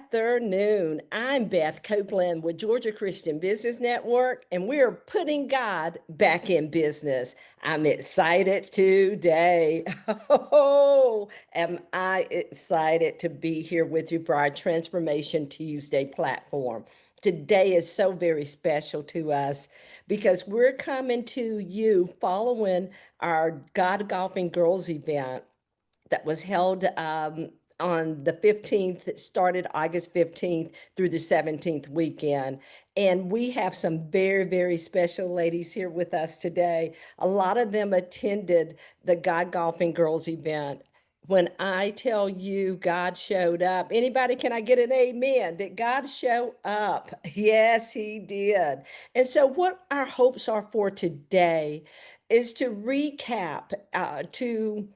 afternoon. I'm Beth Copeland with Georgia Christian Business Network, and we're putting God back in business. I'm excited today. Oh, am I excited to be here with you for our Transformation Tuesday platform. Today is so very special to us because we're coming to you following our God Golfing Girls event that was held on the 15th. It started August 15th through the 17th weekend. And we have some very, very special ladies here with us today. A lot of them attended the God Golfing Girls event. When I tell you God showed up, anybody, can I get an amen? Did God show up? Yes, he did. And so what our hopes are for today is to recap, to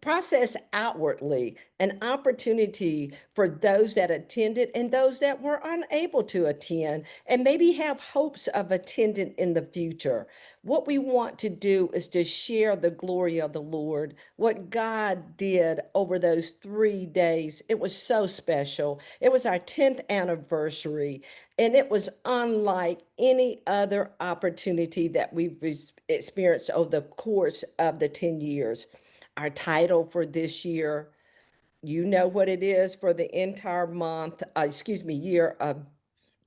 process outwardly an opportunity for those that attended and those that were unable to attend and maybe have hopes of attending in the future. What we want to do is to share the glory of the Lord, what God did over those 3 days. It was so special. It was our 10th anniversary, and it was unlike any other opportunity that we've experienced over the course of the 10 years. Our title for this year, you know what it is for the entire year of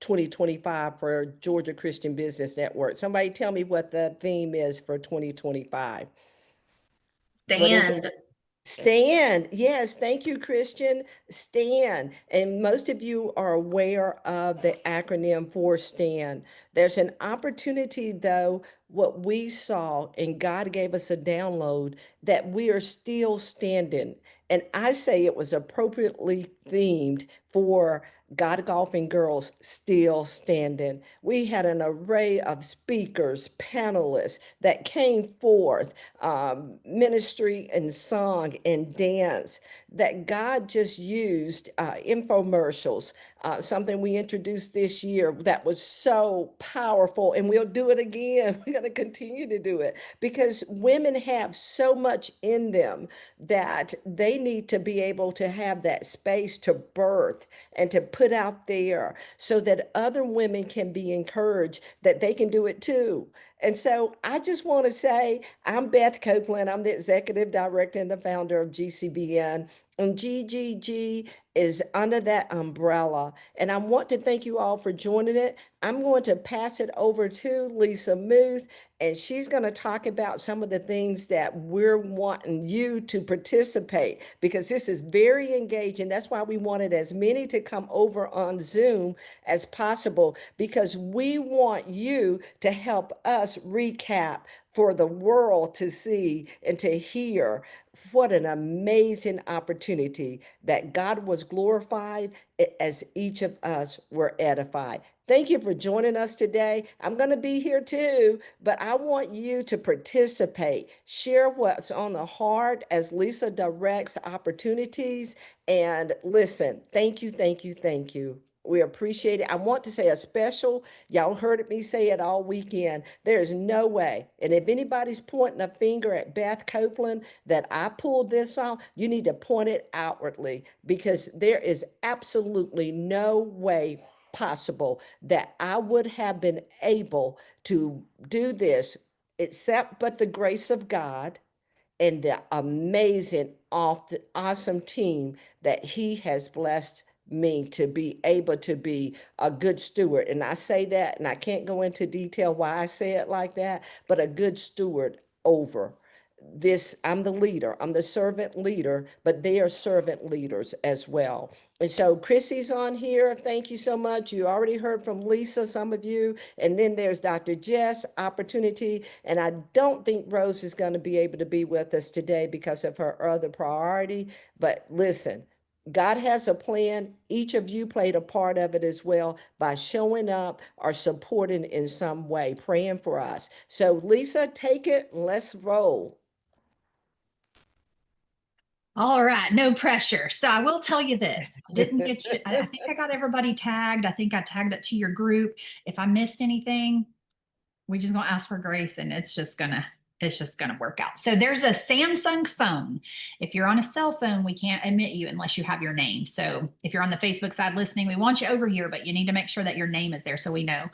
2025 for Georgia Christian Business Network. Somebody tell me what the theme is for 2025. What is Stand. it? Stand. Yes, thank you, Christian. Stand. And most of you are aware of the acronym for STAND. There's an opportunity, though, what we saw, and God gave us a download that we are still standing. And I say it was appropriately themed for God Golfing Girls Still Standing. We had an array of speakers, panelists that came forth, ministry and song and dance that God just used, infomercials, something we introduced this year that was so powerful, and we'll do it again. We're going to continue to do it because women have so much in them that they need to be able to have that space to birth and to put out there so that other women can be encouraged that they can do it too. And so I just want to say, I'm Beth Copeland. I'm the executive director and the founder of GCBN. And GGG is under that umbrella. And I want to thank you all for joining it. I'm going to pass it over to Lisa Muth, and she's going to talk about some of the things that we're wanting you to participate because this is very engaging. That's why we wanted as many to come over on Zoom as possible because we want you to help us recap for the world to see and to hear what an amazing opportunity that God was glorified as each of us were edified. Thank you for joining us today. I'm going to be here too, but I want you to participate, share what's on the heart as Lisa directs opportunities. And listen, thank you, thank you, thank you. We appreciate it. I want to say a special, y'all heard me say it all weekend. There is no way. And if anybody's pointing a finger at Beth Copeland that I pulled this off, you need to point it outwardly because there is absolutely no way possible that I would have been able to do this except but the grace of God and the amazing, awesome team that he has blessed me to be able to be a good steward. And I say that, and I can't go into detail why I say it like that, but a good steward over this. I'm the leader, I'm the servant leader, but they are servant leaders as well. And so Chrissy's on here. Thank you so much. You already heard from Lisa, some of you. And then there's Dr. Jess, opportunity. And I don't think Rose is going to be able to be with us today because of her other priority. But listen, God has a plan. Each of you played a part of it as well by showing up or supporting in some way, praying for us. So Lisa, take it. Let's roll. All right, no pressure. So I will tell you this. I didn't get you. I think I got everybody tagged. I think I tagged it to your group. If I missed anything, we're just gonna ask for grace and it's just gonna it's just going to work out. So there's a Samsung phone. If you're on a cell phone, we can't admit you unless you have your name. So if you're on the Facebook side listening, we want you over here, but you need to make sure that your name is there so we know.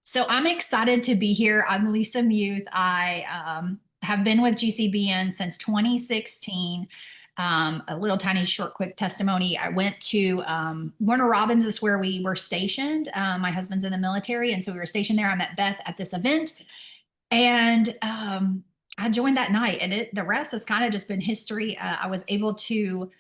So I'm excited to be here. I'm Lisa Muth. I have been with GCBN since 2016. A little tiny short quick testimony. I went to Warner Robins is where we were stationed. My husband's in the military, and so we were stationed there. I met Beth at this event, and I joined that night, and the rest has kind of just been history. I was able to,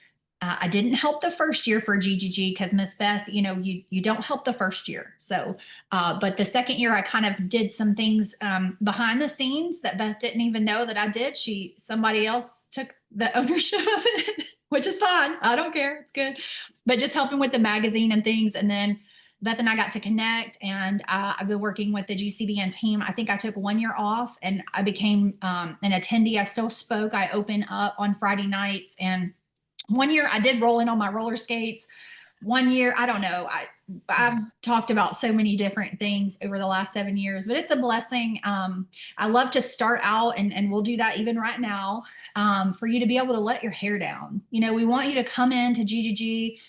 I didn't help the first year for GGG because Miss Beth, you don't help the first year. So, but the second year I kind of did some things behind the scenes that Beth didn't even know that I did. Somebody else took the ownership of it, which is fine. I don't care. It's good. But just helping with the magazine and things. And then Beth and I got to connect, and I've been working with the GCBN team. I think I took 1 year off, and I became an attendee. I still spoke. I open up on Friday nights, and 1 year I did roll in on my roller skates. 1 year, I don't know. I've talked about so many different things over the last 7 years, but it's a blessing. I love to start out, and we'll do that even right now, for you to be able to let your hair down. We want you to come into GGG.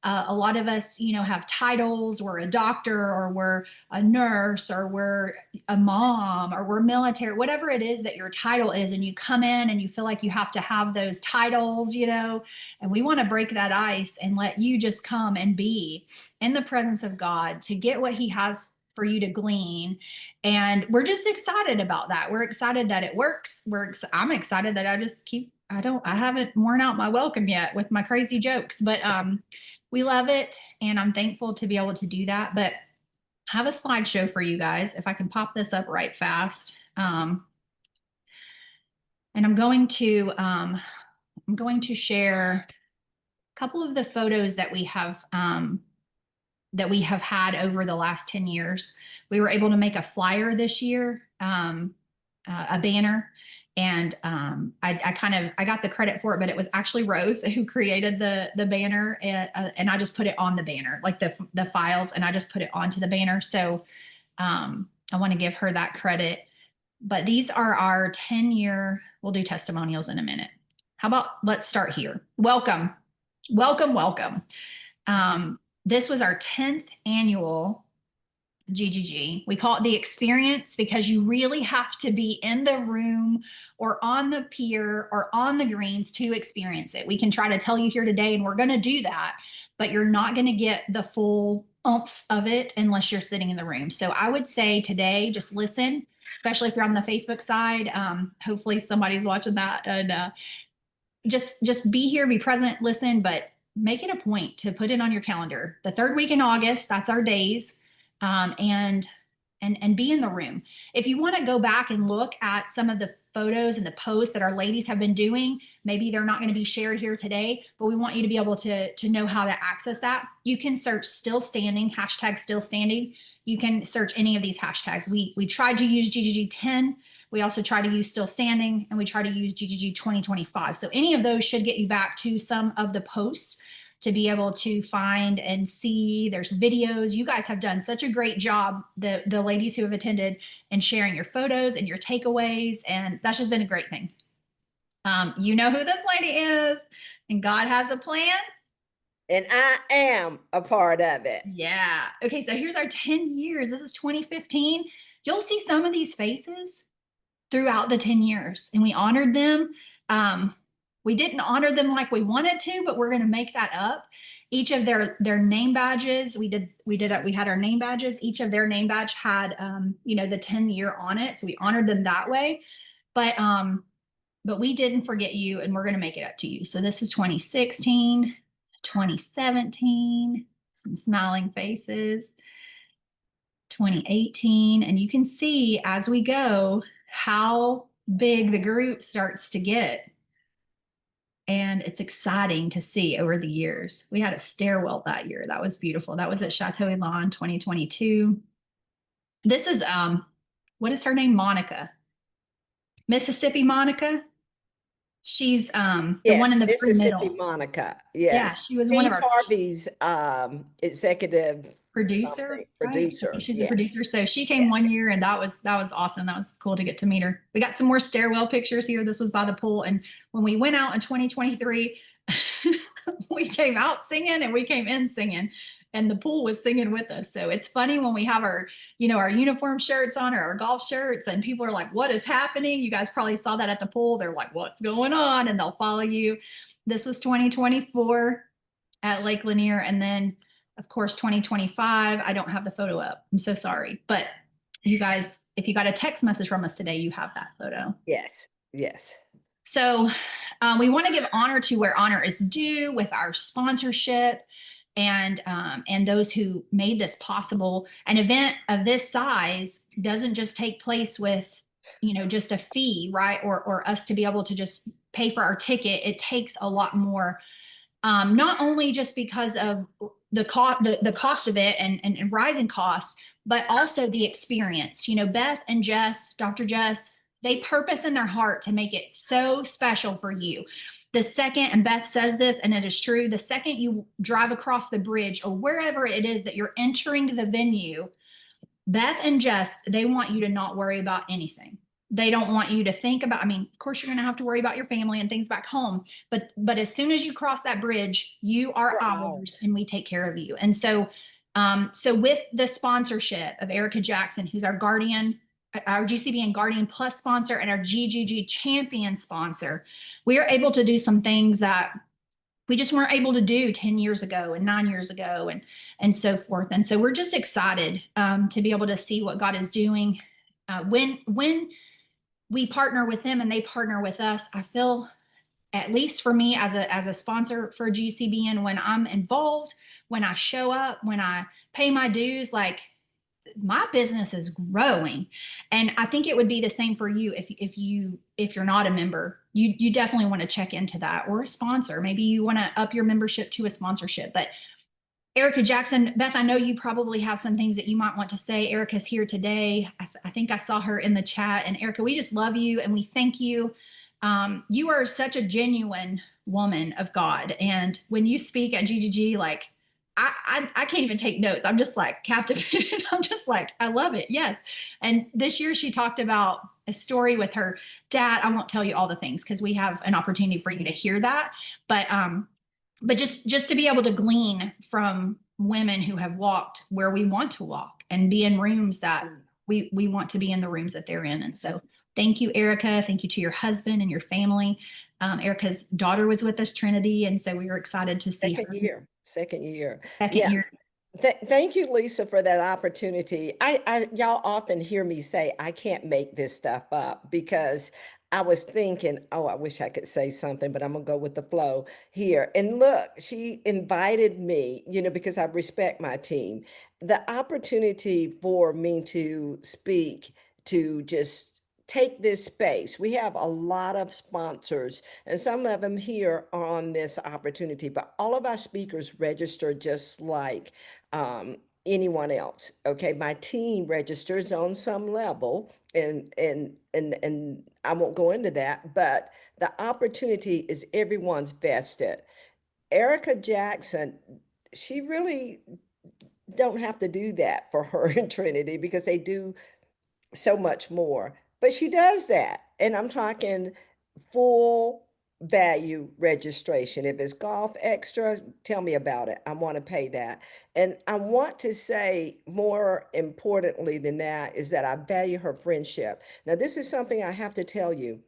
A lot of us, have titles. We're a doctor, or we're a nurse, or we're a mom, or we're military, whatever it is that your title is. And you come in and you feel like you have to have those titles, and we want to break that ice and let you just come and be in the presence of God to get what he has for you to glean. And we're just excited about that. We're excited that it works. I'm excited that I haven't worn out my welcome yet with my crazy jokes, but we love it, and I'm thankful to be able to do that. But I have a slideshow for you guys, if I can pop this up right fast. And I'm going to share a couple of the photos that we have had over the last 10 years. We were able to make a flyer this year, a banner. And I got the credit for it, but it was actually Rose who created the banner, and I just put it on the banner, like the files, and I just put it onto the banner. So I want to give her that credit. But these are our 10-year. We'll do testimonials in a minute. How about let's start here. Welcome. This was our 10th annual GGG. We call it the experience because you really have to be in the room or on the pier or on the greens to experience it. We can try to tell you here today, and we're going to do that, but you're not going to get the full oomph of it unless you're sitting in the room. So I would say today, just listen, especially if you're on the Facebook side. Hopefully somebody's watching that, and just be here, be present, listen, but make it a point to put it on your calendar. The third week in August, that's our days. And be in the room. If you want to go back and look at some of the photos and the posts that our ladies have been doing, maybe they're not going to be shared here today, but we want you to be able to know how to access that. You can search still standing, hashtag still standing. You can search any of these hashtags. We tried to use GGG 10. We also try to use still standing, and we try to use GGG 2025. So any of those should get you back to some of the posts to be able to find and see. There's videos. You guys have done such a great job, the ladies who have attended, and sharing your photos and your takeaways, and that's just been a great thing. You know who this lady is, and God has a plan. And I am a part of it. Yeah. Okay, so here's our 10 years. This is 2015. You'll see some of these faces throughout the 10 years, and we honored them. We didn't honor them like we wanted to, but we're going to make that up. Each of their name badges, we had our name badges. Each of their name badge had, the 10-year on it. So we honored them that way. But we didn't forget you, and we're going to make it up to you. So this is 2016, 2017, some smiling faces, 2018. And you can see as we go how big the group starts to get. And it's exciting to see over the years. We had a stairwell that year. That was beautiful. That was at Chateau Elan 2022. This is, what is her name? Monica. Mississippi Monica. She's the Yes, one in the very Mississippi middle. Monica. Yeah, Yes. she was one Steve of our. Harvey's executive producer, something, right? I think producer. she's a Yes. producer. So she came one year and that was awesome. That was cool to get to meet her. We got some more stairwell pictures here. This was by the pool. And when we went out in 2023, we came out singing and we came in singing. And the pool was singing with us. So it's funny when we have our, our uniform shirts on or our golf shirts and people are like, what is happening? You guys probably saw that at the pool. They're like, what's going on? And they'll follow you. This was 2024 at Lake Lanier. And then of course, 2025, I don't have the photo up. I'm so sorry. But you guys, if you got a text message from us today, you have that photo. Yes. Yes. So we want to give honor to where honor is due with our sponsorship and those who made this possible. An event of this size doesn't just take place with, just a fee, right? Or us to be able to just pay for our ticket. It takes a lot more. Not only just because of the cost of it and rising costs, but also the experience. Beth and Jess, Dr. Jess, they purpose in their heart to make it so special for you. The second, and Beth says this, and it is true, the second you drive across the bridge or wherever it is that you're entering the venue, Beth and Jess, they want you to not worry about anything. They don't want you to think about, of course you're going to have to worry about your family and things back home, but as soon as you cross that bridge, you are Wow. ours and we take care of you. And so with the sponsorship of Erica Jackson, who's our guardian, our GCBN Guardian Plus sponsor and our GGG champion sponsor, we are able to do some things that we just weren't able to do 10 years ago and 9 years ago and so forth. And so we're just excited to be able to see what God is doing. When we partner with them and they partner with us, I feel, at least for me as a sponsor for GCBN, when I'm involved, when I show up, when I pay my dues, like my business is growing. And I think it would be the same for you if you're not a member. You definitely want to check into that, or a sponsor. Maybe you want to up your membership to a sponsorship. But Erica Jackson, Beth, I know you probably have some things that you might want to say. Erica's here today. I think I saw her in the chat. And Erica, we just love you and we thank you. You are such a genuine woman of God. And when you speak at GGG, like I can't even take notes. I'm just like captivated. I'm just like, I love it. Yes. And this year she talked about a story with her dad. I won't tell you all the things because we have an opportunity for you to hear that. But just to be able to glean from women who have walked where we want to walk and be in rooms that we want to be in, the rooms that they're in. And so thank you, Erica. Thank you to your husband and your family. Erica's daughter was with us, Trinity. And so we were excited to see Second her. year. Second year. Second Yeah. year. Thank you, Lisa, for that opportunity. Y'all often hear me say I can't make this stuff up because I was thinking, oh, I wish I could say something, but I'm gonna go with the flow here. And look, she invited me, because I respect my team. The opportunity for me to speak, to just take this space. We have a lot of sponsors, and some of them here are on this opportunity, but all of our speakers register just like anyone else. Okay, my team registers on some level, and I won't go into that, but the opportunity is everyone's vested. Erica Jackson, she really don't have to do that for her and Trinity because they do so much more. But she does that. And I'm talking full value registration. If it's golf extra, tell me about it. I want to pay that. And I want to say more importantly than that is that I value her friendship. Now, this is something I have to tell you.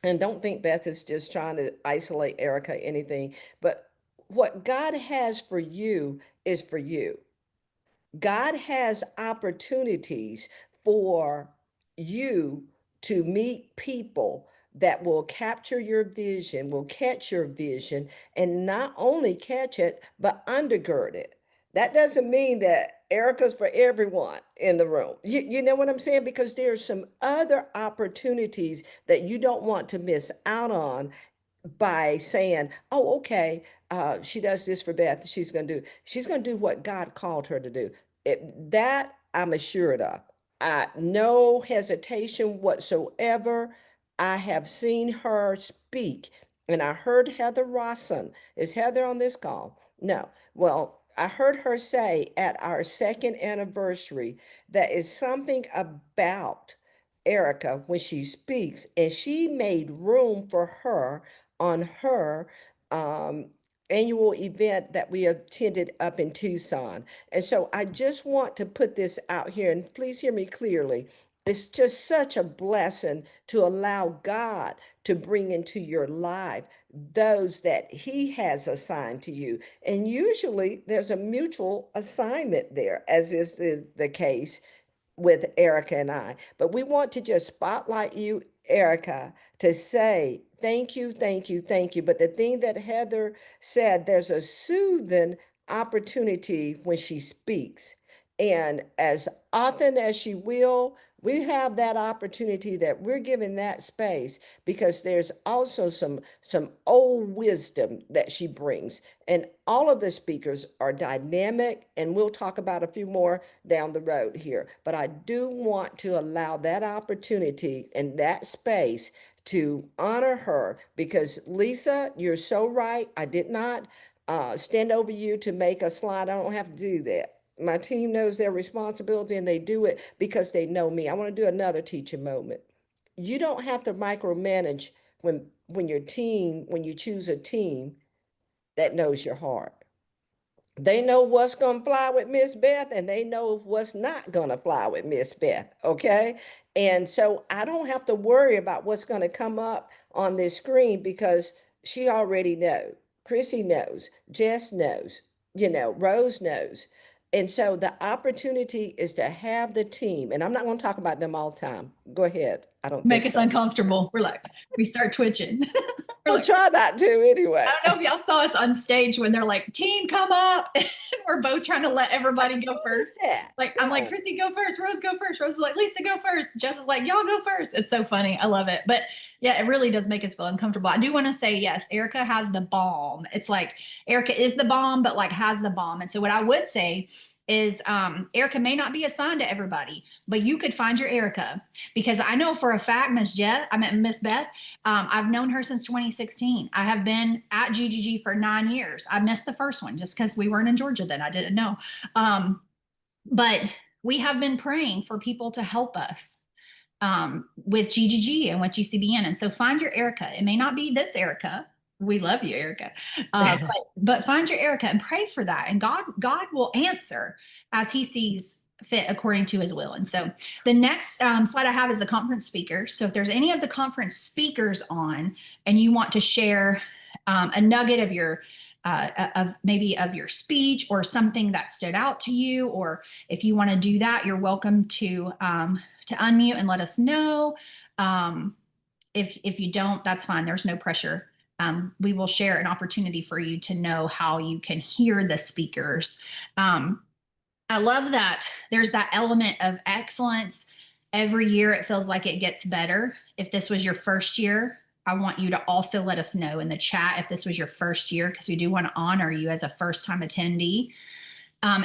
And don't think Beth is just trying to isolate Erica, anything, but what God has for you is for you. God has opportunities for you to meet people that will capture your vision, will catch your vision, and not only catch it, but undergird it. That doesn't mean that Erica's for everyone in the room. You know what I'm saying? Because there's some other opportunities that you don't want to miss out on by saying, "Oh, okay, she does this for Beth. She's going to do what God called her to do." That I'm assured of. No hesitation whatsoever. I have seen her speak, and I heard Heather Rawson. Is Heather on this call? No. Well, I heard her say at our second anniversary that is something about Erica when she speaks, and she made room for her on her um, annual event that we attended up in Tucson. And so I just want to put this out here, and please hear me clearly. It's just such a blessing to allow God to bring into your life those that He has assigned to you. And usually there's a mutual assignment there, as is the case with Erica and I. But we want to just spotlight you, Erica, to say thank you, thank you, thank you. But the thing that Heather said, there's a soothing opportunity when she speaks. And as often as she will, we have that opportunity that we're given that space because there's also some old wisdom that she brings. And all of the speakers are dynamic, and we'll talk about a few more down the road here. But I do want to allow that opportunity and that space to honor her because Lisa, you're so right. I did not stand over you to make a slide. I don't have to do that. My team knows their responsibility and they do it because they know me. I want to do another teacher moment. You don't have to micromanage when your team, when you choose a team that knows your heart. They know what's going to fly with Miss Beth and they know what's not going to fly with Miss Beth. Okay. And so I don't have to worry about what's going to come up on this screen because she already knows. Chrissy knows. Jess knows. Rose knows. And so the opportunity is to have the team. And I'm not going to talk about them all the time. Go ahead. I don't Make think us so. uncomfortable. We're like, we start twitching. We're I'll like, try not to I anyway. don't know if y'all saw us on stage when they're like, team, come up. And we're both trying to let everybody go Who is first. that? Like, I'm like, No. Chrissy, go first. Rose, go first. Rose is like, Lisa, go first. Jess is like, y'all go first. It's so funny. I love it. But yeah, it really does make us feel uncomfortable. I do want to say, yes, Erica has the bomb. It's like Erica is the bomb, but like has the bomb. And so what I would say is Erica may not be assigned to everybody, but you could find your Erica because I know for a fact, Miss Beth, I've known her since 2016. I have been at GGG for 9 years. I missed the first one just because we weren't in Georgia then. I didn't know. But we have been praying for people to help us with GGG and with GCBN. And so find your Erica. It may not be this Erica. We love you, Erica. But find your Erica and pray for that. And God will answer as He sees fit according to His will. And so the next slide I have is the conference speaker. So if there's any of the conference speakers on and you want to share a nugget of your of maybe of your speech or something that stood out to you, or if you want to do that, you're welcome to unmute and let us know. If you don't, that's fine. There's no pressure. We will share an opportunity for you to know how you can hear the speakers. I love that there's that element of excellence. Every year it feels like it gets better. If this was your first year, I want you to also let us know in the chat if this was your first year, because we do want to honor you as a first time attendee.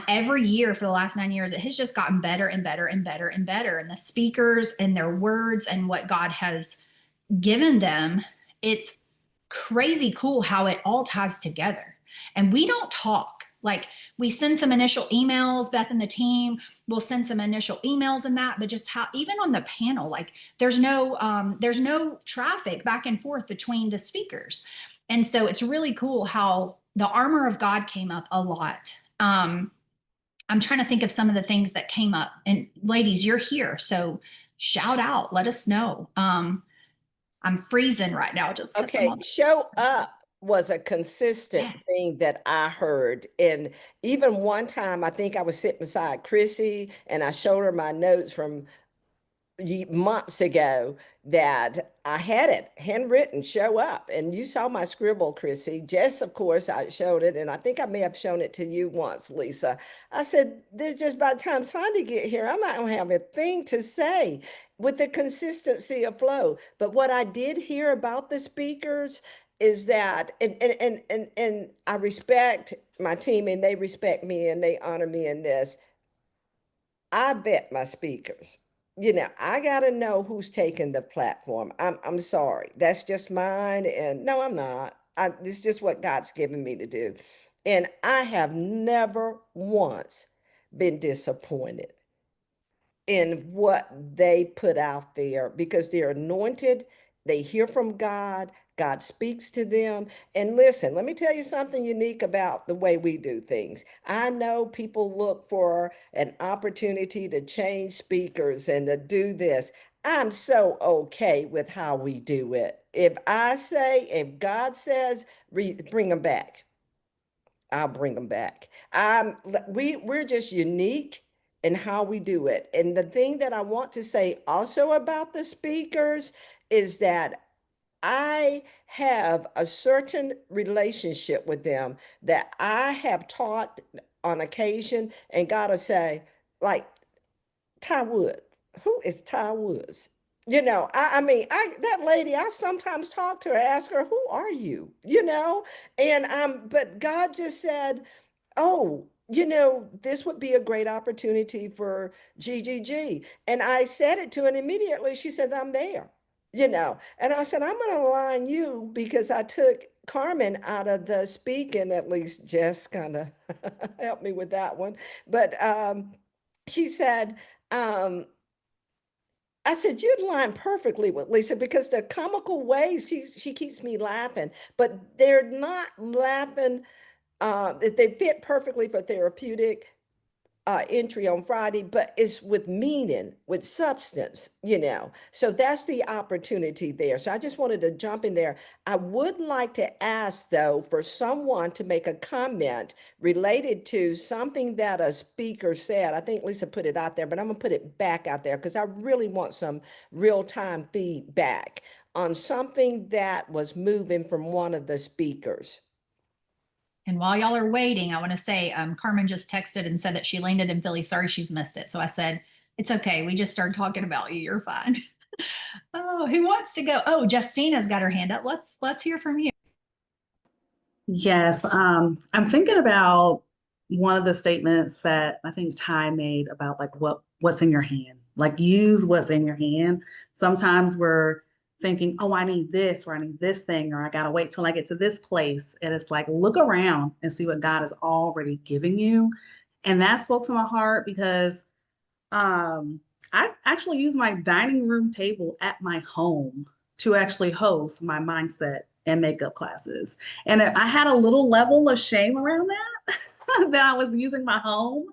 Every year for the last 9 years, it has just gotten better and better and better and better. And the speakers and their words and what God has given them, it's crazy cool how it all ties together. And we don't talk. Like we send some initial emails, Beth and the team will send some initial emails and that, but just how even on the panel, like there's no traffic back and forth between the speakers. And so it's really cool how the armor of God came up a lot. I'm trying to think of some of the things that came up. And ladies, you're here, so shout out, let us know. I'm freezing right now just because I'm Okay, on. show up was a consistent Yeah. thing that I heard. And even one time, I think I was sitting beside Chrissy and I showed her my notes from months ago that I had it handwritten, show up. And you saw my scribble, Chrissy. Jess, of course, I showed it. And I think I may have shown it to you once, Lisa. I said, this just by the time Sunday get here, I'm not going to have a thing to say with the consistency of flow. But what I did hear about the speakers is that, and I respect my team and they respect me and they honor me in this. I vet my speakers. I gotta know who's taking the platform. I'm sorry. That's just mine. And no, I'm not. It's just what God's given me to do. And I have never once been disappointed in what they put out there because they're anointed. They hear from God. God speaks to them. And listen, let me tell you something unique about the way we do things. I know people look for an opportunity to change speakers and to do this. I'm so okay with how we do it. If God says, bring them back, I'll bring them back. We're just unique in how we do it. And the thing that I want to say also about the speakers is that I have a certain relationship with them that I have taught on occasion, and gotta say, like, Ty Wood. Who is Ty Woods? I mean, that lady, I sometimes talk to her, ask her, who are you? And but God just said, oh, this would be a great opportunity for GGG. And I said it to her, and immediately she said, I'm there. And I said, I'm going to align you because I took Carmen out of the speaking, at least Jess kind of helped me with that one. But she said, um, I said, you'd line perfectly with Lisa because the comical ways she keeps me laughing, but they're not laughing. They fit perfectly for therapeutic entry on Friday, but it's with meaning, with substance. So that's the opportunity there. So I just wanted to jump in there. I would like to ask, though, for someone to make a comment related to something that a speaker said. I think Lisa put it out there, but I'm going to put it back out there because I really want some real-time feedback on something that was moving from one of the speakers. And while y'all are waiting, I want to say Carmen just texted and said that she landed in Philly. Sorry she's missed it. So I said, it's okay. We just started talking about you. You're fine. Oh, who wants to go? Oh, Justina's got her hand up. Let's hear from you. Yes, I'm thinking about one of the statements that I think Ty made about like what's in your hand. Like use what's in your hand. Sometimes we're thinking, oh, I need this, or I need this thing, or I gotta wait till I get to this place. And it's like look around and see what God has already given you. And that spoke to my heart because um, I actually use my dining room table at my home to actually host my mindset and makeup classes. And I had a little level of shame around that, that I was using my home.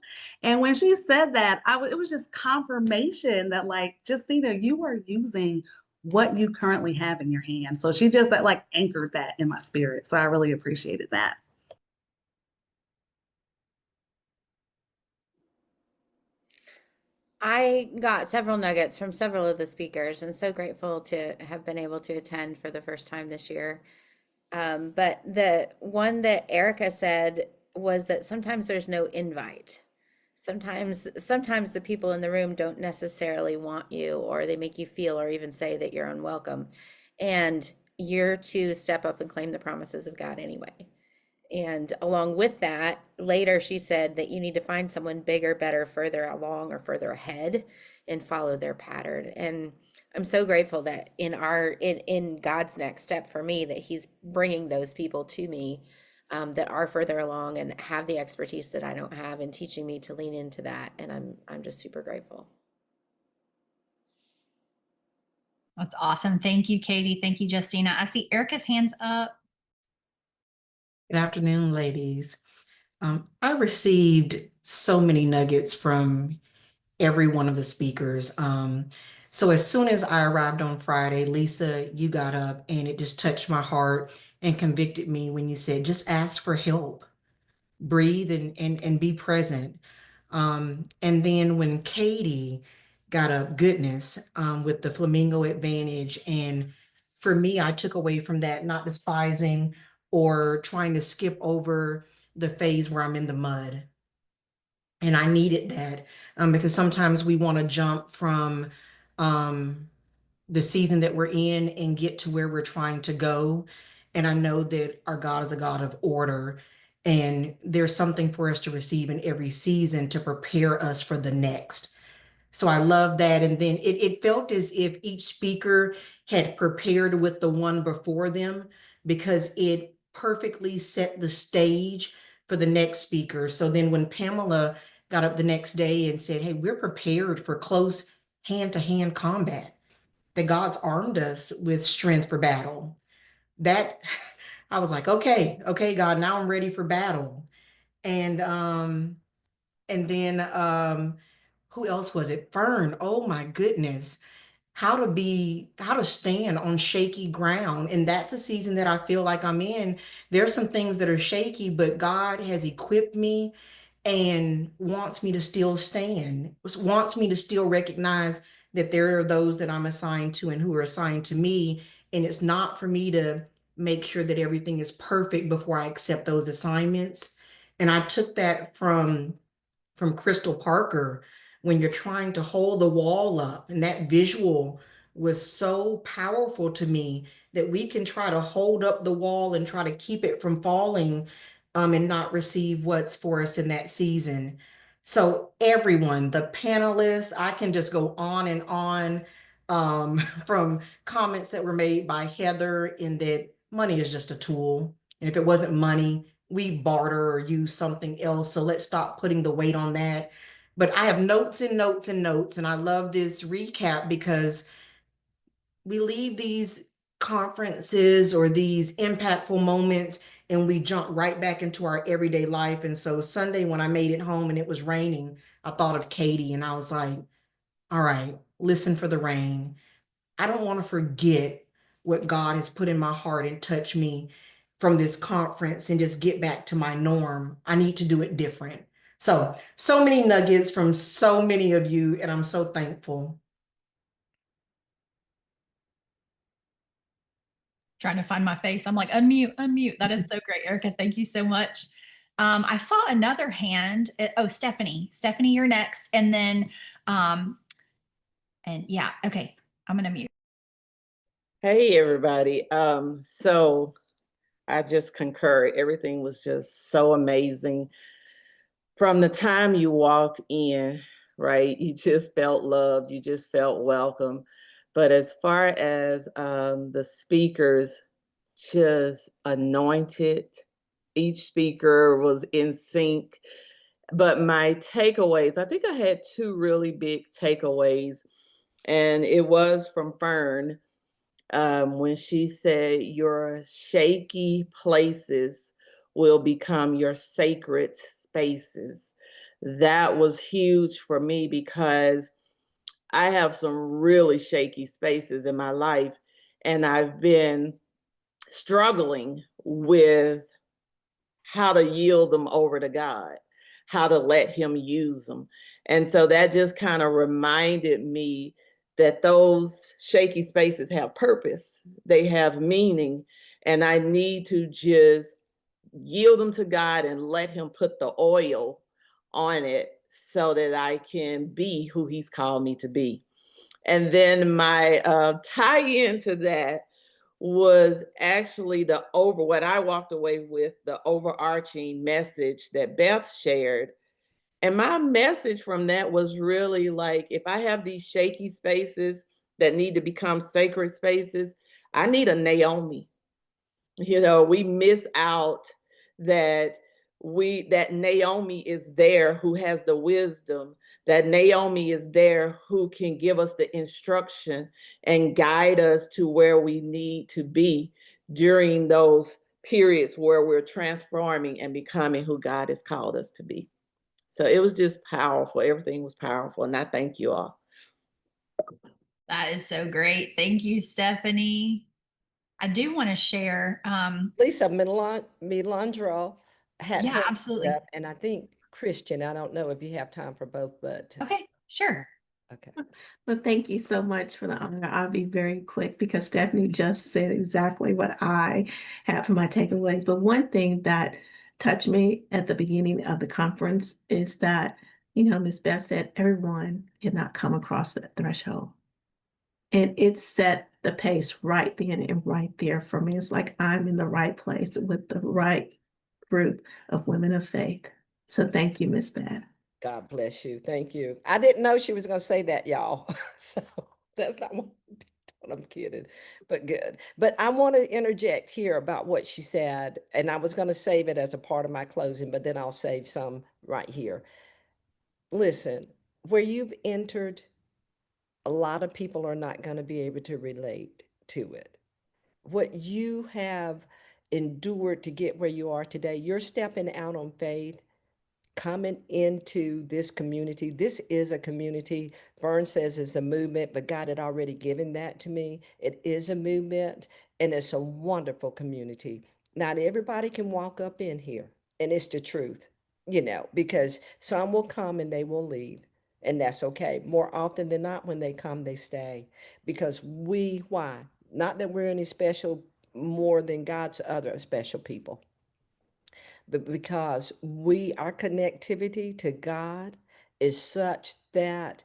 And when she said that, it was just confirmation that, like, Justina, you are using what you currently have in your hand. So she just that like anchored that in my spirit. So I really appreciated that. I got several nuggets from several of the speakers and so grateful to have been able to attend for the first time this year. But the one that Erica said was that sometimes there's no invite. Sometimes the people in the room don't necessarily want you, or they make you feel or even say that you're unwelcome. And you're to step up and claim the promises of God anyway. And along with that, later she said that you need to find someone bigger, better, further along, or further ahead and follow their pattern. And I'm so grateful that in God's next step for me, that He's bringing those people to me that are further along and have the expertise that I don't have, and teaching me to lean into that. And I'm just super grateful. That's awesome. Thank you, Katie. Thank you, Justina. I see Erica's hands up. Good afternoon, ladies. I received so many nuggets from every one of the speakers. So as soon as I arrived on Friday, Lisa, you got up and it just touched my heart and convicted me when you said, just ask for help, breathe and be present. And then when Katie got up, goodness, with the flamingo advantage. And for me, I took away from that, not despising or trying to skip over the phase where I'm in the mud. And I needed that because sometimes we want to jump from the season that we're in and get to where we're trying to go. And I know that our God is a God of order, and there's something for us to receive in every season to prepare us for the next. So I love that. And then it felt as if each speaker had prepared with the one before them because it perfectly set the stage for the next speaker. So then when Pamela got up the next day and said, hey, we're prepared for close hand-to-hand combat, that God's armed us with strength for battle. That I was like, okay, God, now I'm ready for battle. And then who else was it? Fern. Oh my goodness. How to stand on shaky ground. And that's a season that I feel like I'm in. There's some things that are shaky, but God has equipped me and wants me to still stand, wants me to still recognize that there are those that I'm assigned to and who are assigned to me. And it's not for me to make sure that everything is perfect before I accept those assignments. And I took that from Crystal Parker when you're trying to hold the wall up. And that visual was so powerful to me, that we can try to hold up the wall and try to keep it from falling, and not receive what's for us in that season. So everyone, the panelists, I can just go on and on, from comments that were made by Heather, in that money is just a tool. And if it wasn't money, we barter or use something else. So let's stop putting the weight on that. But I have notes and notes and notes, and I love this recap because we leave these conferences or these impactful moments and we jump right back into our everyday life. And so Sunday, when I made it home and it was raining, I thought of Katie and I was like, all right, listen for the rain. I don't want to forget what God has put in my heart and touch me from this conference and just get back to my norm. I need to do it different. So many nuggets from so many of you, and I'm so thankful. Trying to find my face. I'm like, unmute, unmute. That is so great, Erica. Thank you so much. I saw another hand. Oh, Stephanie. Stephanie, you're next. And then, and yeah, okay. I'm going to mute. Hey, everybody. So I just concur. Everything was just so amazing. From the time you walked in, right, you just felt loved, you just felt welcome. But as far as the speakers, just anointed, each speaker was in sync. But my takeaways, I think I had two really big takeaways, and it was from Fern. When she said, your shaky places will become your sacred spaces. That was huge for me because I have some really shaky spaces in my life, and I've been struggling with how to yield them over to God, how to let Him use them. And so that just kind of reminded me that those shaky spaces have purpose, they have meaning, and I need to just yield them to God and let Him put the oil on it so that I can be who He's called me to be. And then my tie into that was actually what I walked away with, the overarching message that Beth shared. And my message from that was really like, if I have these shaky spaces that need to become sacred spaces, I need a Naomi. You know, we miss out that that Naomi is there who has the wisdom, that Naomi is there who can give us the instruction and guide us to where we need to be during those periods where we're transforming and becoming who God has called us to be. So it was just powerful. Everything was powerful. And I thank you all. That is so great. Thank you, Stephanie. I do want to share. Lisa Melandro had Yeah, her absolutely. up, and I think Christian, I don't know if you have time for both, but Okay, sure. okay. Well, thank you so much for the honor. I'll be very quick because Stephanie just said exactly what I have for my takeaways. But one thing that touched me at the beginning of the conference is that, Ms. Beth said everyone cannot come across that threshold. And it set the pace right then and right there for me. It's like I'm in the right place with the right group of women of faith. So thank you, Ms. Beth. God bless you. Thank you. I didn't know she was going to say that, y'all. So that's not what I'm kidding, but good. But I want to interject here about what she said, and I was going to save it as a part of my closing, but then I'll save some right here. Listen, where you've entered, a lot of people are not going to be able to relate to it. What you have endured to get where you are today, you're stepping out on faith, coming into this community. This is a community. Vern says it's a movement, but God had already given that to me. It is a movement, and it's a wonderful community. Not everybody can walk up in here, and it's the truth, because some will come and they will leave. And that's okay. More often than not, when they come, they stay. Because why? Not that we're any special more than God's other special people, but because our connectivity to God is such that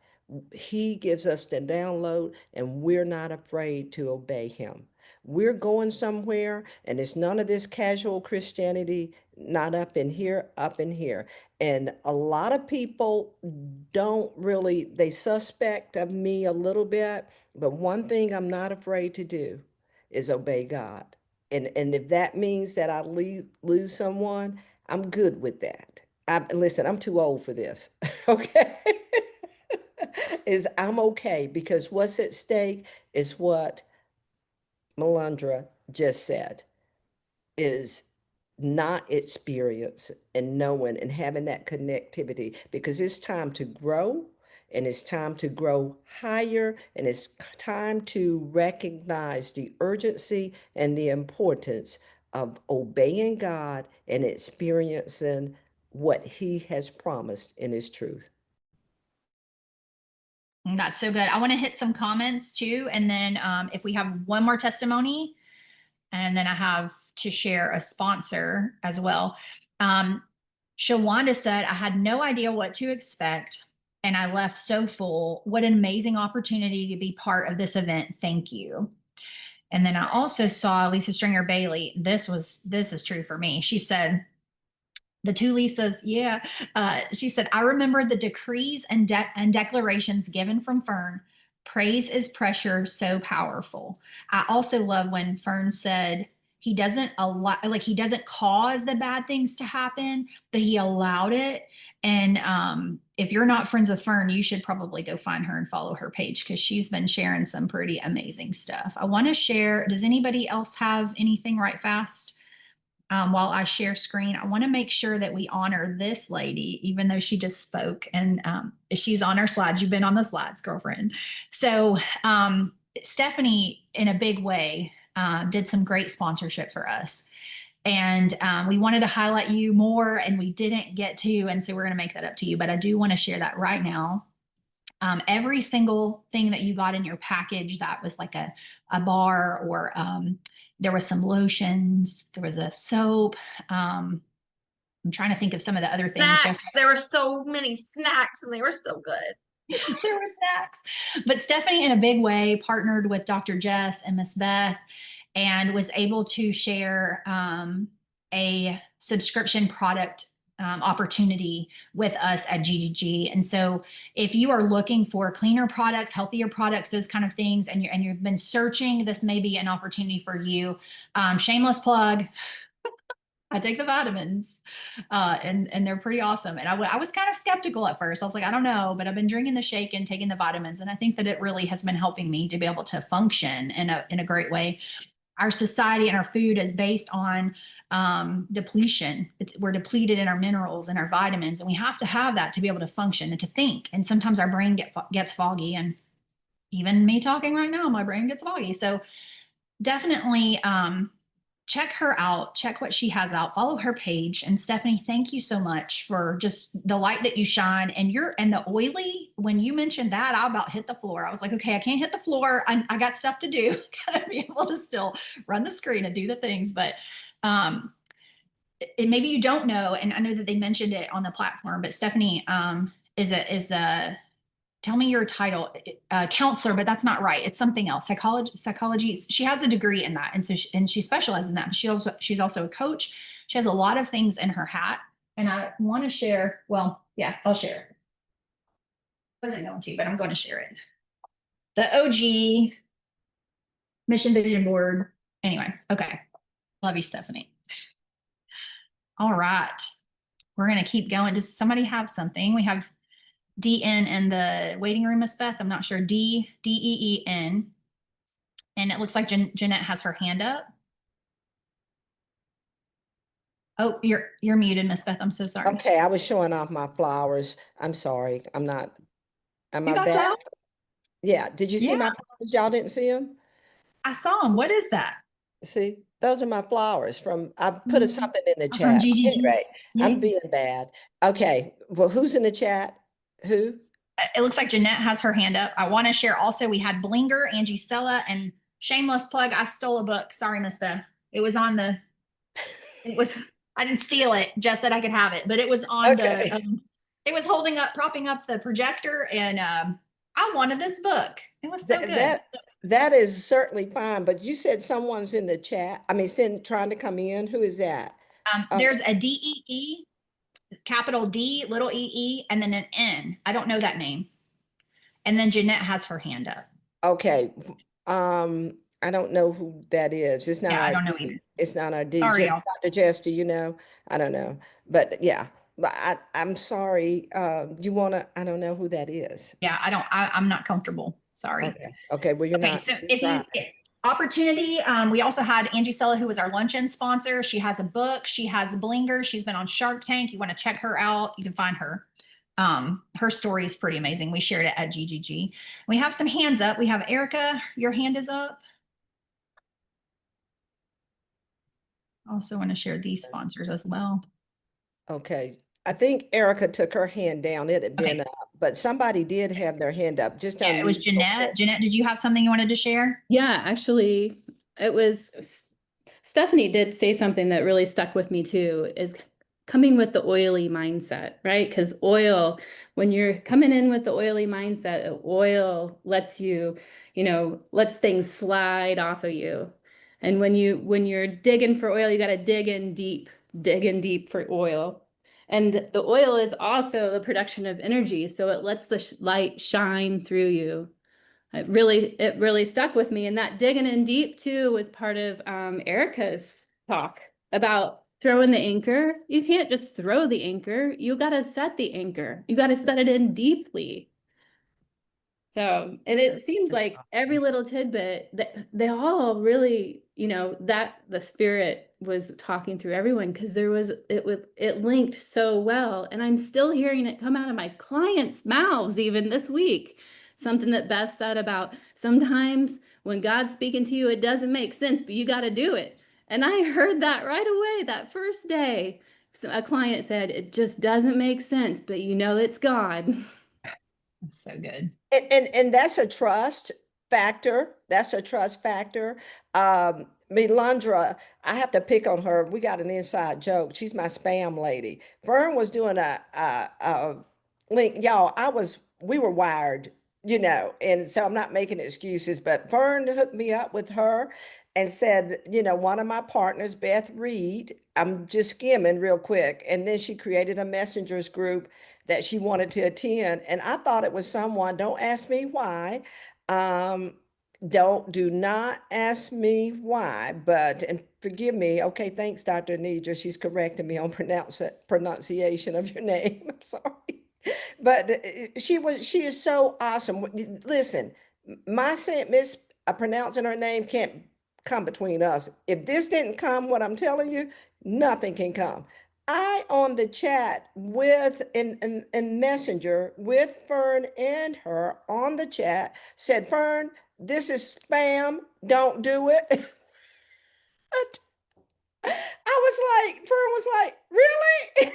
he gives us the download and we're not afraid to obey him. We're going somewhere, and it's none of this casual Christianity, not up in here, up in here. And a lot of people don't really, they suspect of me a little bit, but one thing I'm not afraid to do is obey God. And if that means that I lose someone, I'm good with that. Listen, I'm too old for this. Okay. I'm okay, because what's at stake is what Melandra just said, is not experience and knowing and having that connectivity, because it's time to grow, and it's time to grow higher, and it's time to recognize the urgency and the importance of obeying God and experiencing what he has promised in his truth. That's so good. I want to hit some comments too. And then if we have one more testimony, and then I have to share a sponsor as well. Shawanda said, I had no idea what to expect, and I left so full. What an amazing opportunity to be part of this event. Thank you. And then I also saw Lisa Stringer Bailey. This is true for me. She said, the two Lisas, yeah. She said, I remember the decrees and declarations given from Fern. Praise is pressure, so powerful. I also love when Fern said he doesn't he doesn't cause the bad things to happen, but he allowed it. And if you're not friends with Fern, you should probably go find her and follow her page, because she's been sharing some pretty amazing stuff. I want to share. Does anybody else have anything right fast? While I share screen, I want to make sure that we honor this lady, even though she just spoke, and she's on our slides. You've been on the slides, girlfriend. So Stephanie, in a big way, did some great sponsorship for us. And we wanted to highlight you more, and we didn't get to, and so we're going to make that up to you. But I do want to share that right now. Every single thing that you got in your package that was like a bar, or there was some lotions, there was a soap. I'm trying to think of some of the other things. Snacks. There were so many snacks, and they were so good. There were snacks. But Stephanie, in a big way, partnered with Dr. Jess and Miss Beth, and was able to share a subscription product opportunity with us at GGG. And so if you are looking for cleaner products, healthier products, those kind of things, and you've been searching, this may be an opportunity for you. Shameless plug. I take the vitamins, and they're pretty awesome. And I was kind of skeptical at first. I was like, I don't know, but I've been drinking the shake and taking the vitamins, and I think that it really has been helping me to be able to function in a great way. Our society and our food is based on depletion. We're depleted in our minerals and our vitamins, and we have to have that to be able to function and to think. And sometimes our brain gets foggy, and even me talking right now, my brain gets foggy. So definitely check her out, check what she has out, follow her page. And Stephanie, thank you so much for just the light that you shine, and the oily. When you mentioned that, I about hit the floor. I was like, okay, I can't hit the floor. I got stuff to do. Gotta be able to still run the screen and do the things. But maybe you don't know, and I know that they mentioned it on the platform, but Stephanie is a tell me your title, counselor, but that's not right. It's something else. Psychology. She has a degree in that. And so, she specializes in that. She's also a coach. She has a lot of things in her hat. And I want to share, well, yeah, I'll share it. I wasn't going to, but I'm going to share it. The OG mission vision board. Anyway, okay. Love you, Stephanie. All right. We're going to keep going. Does somebody have something? We have DN in the waiting room, Miss Beth. I'm not sure. DEEN. And it looks like Jeanette has her hand up. Oh, you're muted, Miss Beth. I'm so sorry. Okay, I was showing off my flowers. I'm sorry. I'm not. Am You I got back? flowers? Yeah. Did you see Yeah. my flowers? Y'all didn't see them? I saw them. What is that? See, those are my flowers from, I put something in the From chat. GGG. Anyway, I'm Yay. being bad. Okay, well, who's in the chat? Who? It looks like Jeanette has her hand up. I want to share also, we had Blinger, Angie Sella, and shameless plug, I stole a book. Sorry, Miss Beth. It was on the, I didn't steal it. Jess said I could have it, but it was on Okay. it was propping up the projector, and I wanted this book. It was so good. That is certainly fine, but you said someone's in the chat. I mean, trying to come in. Who is that? There's a DEE, capital D, little EE, and then an N. I don't know that name. And then Jeanette has her hand up. Okay. I don't know who that is. It's not. Yeah, I our don't know D. either. It's not our D. Sorry, y'all. Dr. Jess, do you know? I don't know, but yeah. But I'm sorry. You wanna? I don't know who that is. Yeah, I'm not comfortable. Sorry. Okay. Okay. Well, you're Okay, not. so if you opportunity, we also had Angie Sella, who was our luncheon sponsor. She has a book. She has Blinger. She's been on Shark Tank. You want to check her out, you can find her. Her story is pretty amazing. We shared it at GGG. We have some hands up. We have Erica. Your hand is up. Also want to share these sponsors as well. Okay. I think Erica took her hand down. It had been Okay. up, but somebody did have their hand up. Just Yeah, it was Jeanette. Jeanette, did you have something you wanted to share? Yeah, actually, it was Stephanie did say something that really stuck with me too, is coming with the oily mindset, right? Because oil, when you're coming in with the oily mindset, oil lets you, lets things slide off of you. And when you're digging for oil, you got to dig in deep for oil. And the oil is also the production of energy, so it lets the light shine through you. It really stuck with me. And that digging in deep too was part of Erica's talk about throwing the anchor. You can't just throw the anchor. You got to set the anchor. You got to set it in deeply. So, and it seems like every little tidbit that they all really, that the spirit was talking through everyone, because it linked so well. And I'm still hearing it come out of my clients' mouths even this week. Something that Beth said about sometimes when God's speaking to you, it doesn't make sense, but you got to do it. And I heard that right away that first day. So a client said, it just doesn't make sense, but it's God. That's so good. And that's a trust factor. That's a trust factor. Melandra, I have to pick on her. We got an inside joke. She's my spam lady. Vern was doing a link. Y'all, we were wired, and so I'm not making excuses, but Vern hooked me up with her and said, one of my partners, Beth Reed, I'm just skimming real quick. And then she created a messengers group that she wanted to attend. And I thought it was someone, don't ask me why. Do not ask me why, and forgive me. Okay, thanks, Dr. Nidra. She's correcting me on pronunciation of your name. I'm sorry. But she is so awesome. Listen, my pronouncing her name can't come between us. If this didn't come, what I'm telling you, nothing can come. I on the chat with in Messenger with Fern and her on the chat said, Fern, this is spam. Don't do it. Fern was like, really?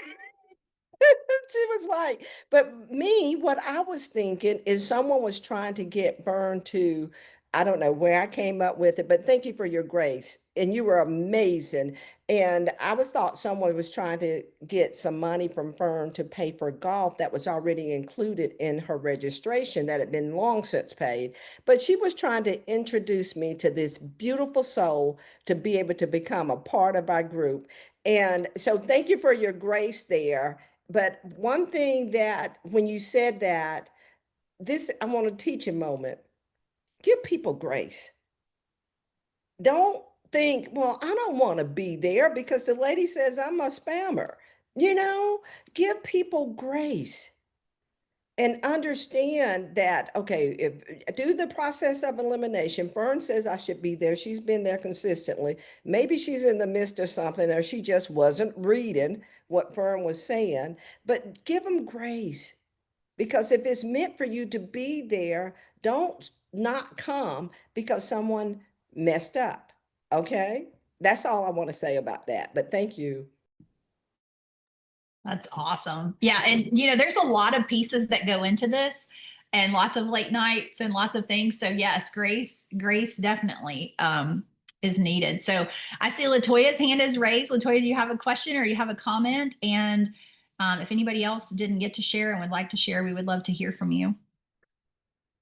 She was like, but me, what I was thinking is someone was trying to get Fern to, I don't know where I came up with it, but thank you for your grace. And you were amazing. And I thought someone was trying to get some money from Fern to pay for golf that was already included in her registration that had been long since paid. But she was trying to introduce me to this beautiful soul to be able to become a part of our group. And so thank you for your grace there. But one thing that when you said that, I want to teach a moment. Give people grace. don't think, well, I don't want to be there because the lady says I'm a spammer. Give people grace and understand that, okay, if do the process of elimination. Fern says I should be there. She's been there consistently. Maybe she's in the midst of something, or she just wasn't reading what Fern was saying, but give them grace. Because if it's meant for you to be there, don't not come because someone messed up. Okay? That's all I want to say about that. But thank you. That's awesome. Yeah. And, there's a lot of pieces that go into this and lots of late nights and lots of things. So yes, grace definitely is needed. So I see Latoya's hand is raised. Latoya, do you have a question or you have a comment? And if anybody else didn't get to share and would like to share, we would love to hear from you.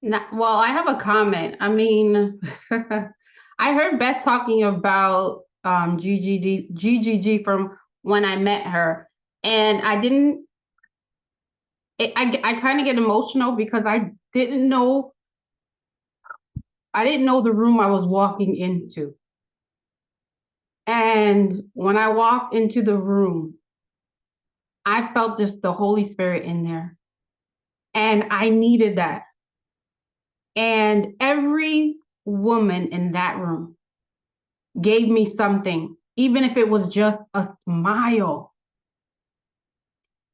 Well, I have a comment. I mean, I heard Beth talking about GGG from when I met her, and I kind of get emotional because I didn't know the room I was walking into. And when I walked into the room, I felt just the Holy Spirit in there, and I needed that. And every woman in that room gave me something, even if it was just a smile.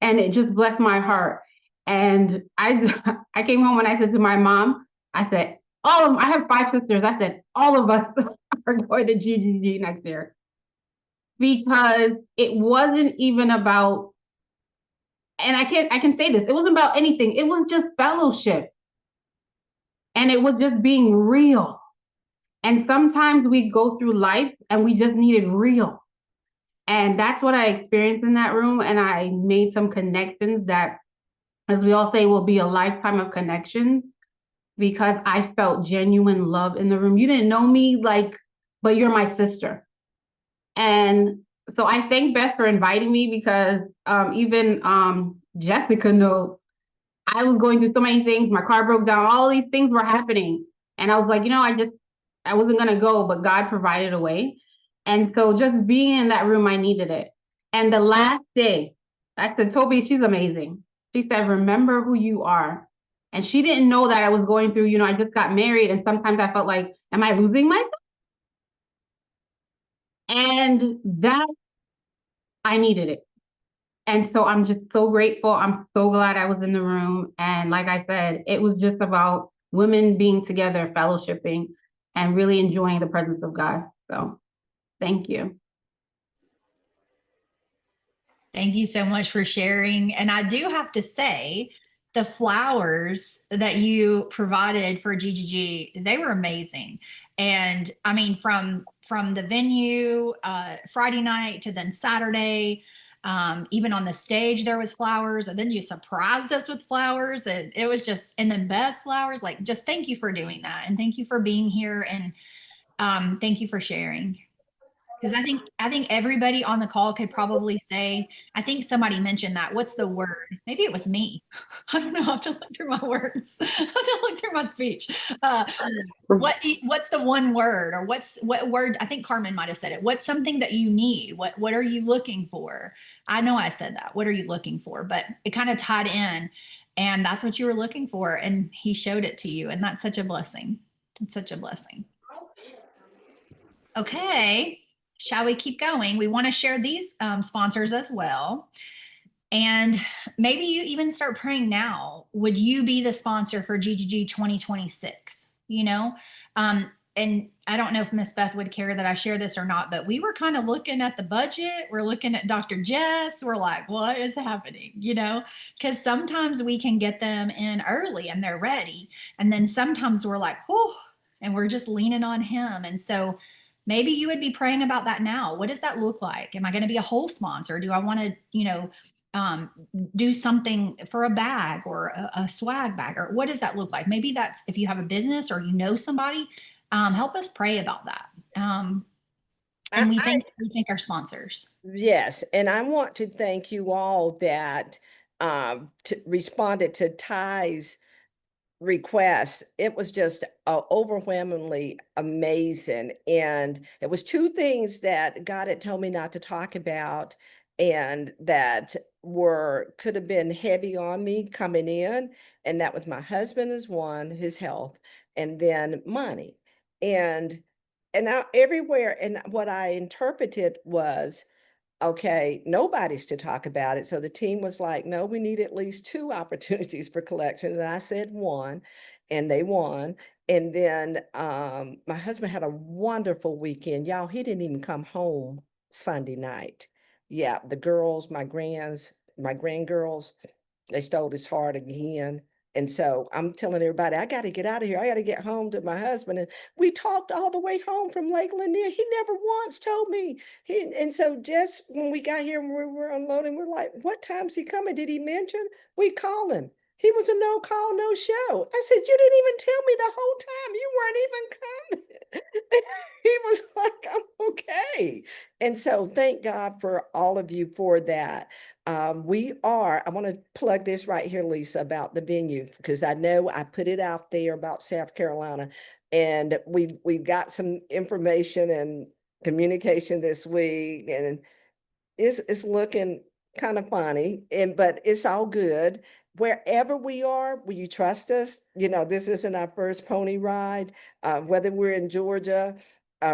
And it just blessed my heart. And I came home and I said to my mom, I said, I have 5 sisters. I said, all of us are going to GGG next year. Because it wasn't even about, and I can say this, it wasn't about anything. It was just fellowship. And it was just being real. And sometimes we go through life and we just needed real. And that's what I experienced in that room. And I made some connections that, as we all say, will be a lifetime of connections, because I felt genuine love in the room. You didn't know me, but you're my sister. And so I thank Beth for inviting me, because even Jessica knows I was going through so many things. My car broke down. All these things were happening. And I was like, I wasn't going to go, but God provided a way. And so just being in that room, I needed it. And the last day, I said, Toby, she's amazing. She said, remember who you are. And she didn't know that I was going through, I just got married. And sometimes I felt like, am I losing myself? And that, I needed it. And so I'm just so grateful. I'm so glad I was in the room. And like I said, it was just about women being together, fellowshipping, and really enjoying the presence of God. So thank you. Thank you so much for sharing. And I do have to say, the flowers that you provided for GGG, they were amazing. And I mean, from the venue, Friday night to then Saturday, even on the stage, there was flowers, and then you surprised us with flowers, and it was just, and then Beth's flowers, just thank you for doing that. And thank you for being here. And thank you for sharing. Because I think everybody on the call could probably say, I think somebody mentioned that. What's the word? Maybe it was me. I don't know. I have to look through my words. I have to look through my speech. What's the one word, or what word? I think Carmen might have said it. What's something that you need? What are you looking for? I know I said that. What are you looking for? But it kind of tied in, and that's what you were looking for. And he showed it to you. And that's such a blessing. It's such a blessing. Okay. Shall we keep going? We want to share these sponsors as well. And maybe you even start praying now. Would you be the sponsor for GGG 2026? And I don't know if Miss Beth would care that I share this or not, but we were kind of looking at the budget. We're looking at Dr. Jess. We're like, what is happening? Because sometimes we can get them in early and they're ready. And then sometimes we're like, whew, and we're just leaning on him. And so maybe you would be praying about that now. What does that look like? Am I going to be a whole sponsor? Do I want to, do something for a bag or a swag bag? Or what does that look like? Maybe that's if you have a business or somebody, help us pray about that. And we thank our sponsors. Yes, and I want to thank you all that responded to Ty's requests, it was just overwhelmingly amazing. And it was two things that God had told me not to talk about and that could have been heavy on me coming in. And that was my husband is one, his health, and then money. And now everywhere, and what I interpreted was, okay, nobody's to talk about it. So the team was like, no, we need at least two opportunities for collections. And I said one, and they won. And then my husband had a wonderful weekend. Y'all, he didn't even come home Sunday night. Yeah, the girls, my grandgirls, they stole his heart again. And so I'm telling everybody, I got to get out of here. I got to get home to my husband. And we talked all the way home from Lake Lanier. He never once told me. And so just when we got here and we were unloading, we're like, what time's he coming? Did he mention? We call him. He was a no call, no show. I said, you didn't even tell me the whole time. You weren't even coming. He was like, I'm okay. And so thank God for all of you for that. I want to plug this right here, Lisa, about the venue, because I know I put it out there about South Carolina, and we've got some information and communication this week, and it's looking kind of funny, but it's all good. Wherever we are, will you trust us? This isn't our first pony ride, whether we're in Georgia,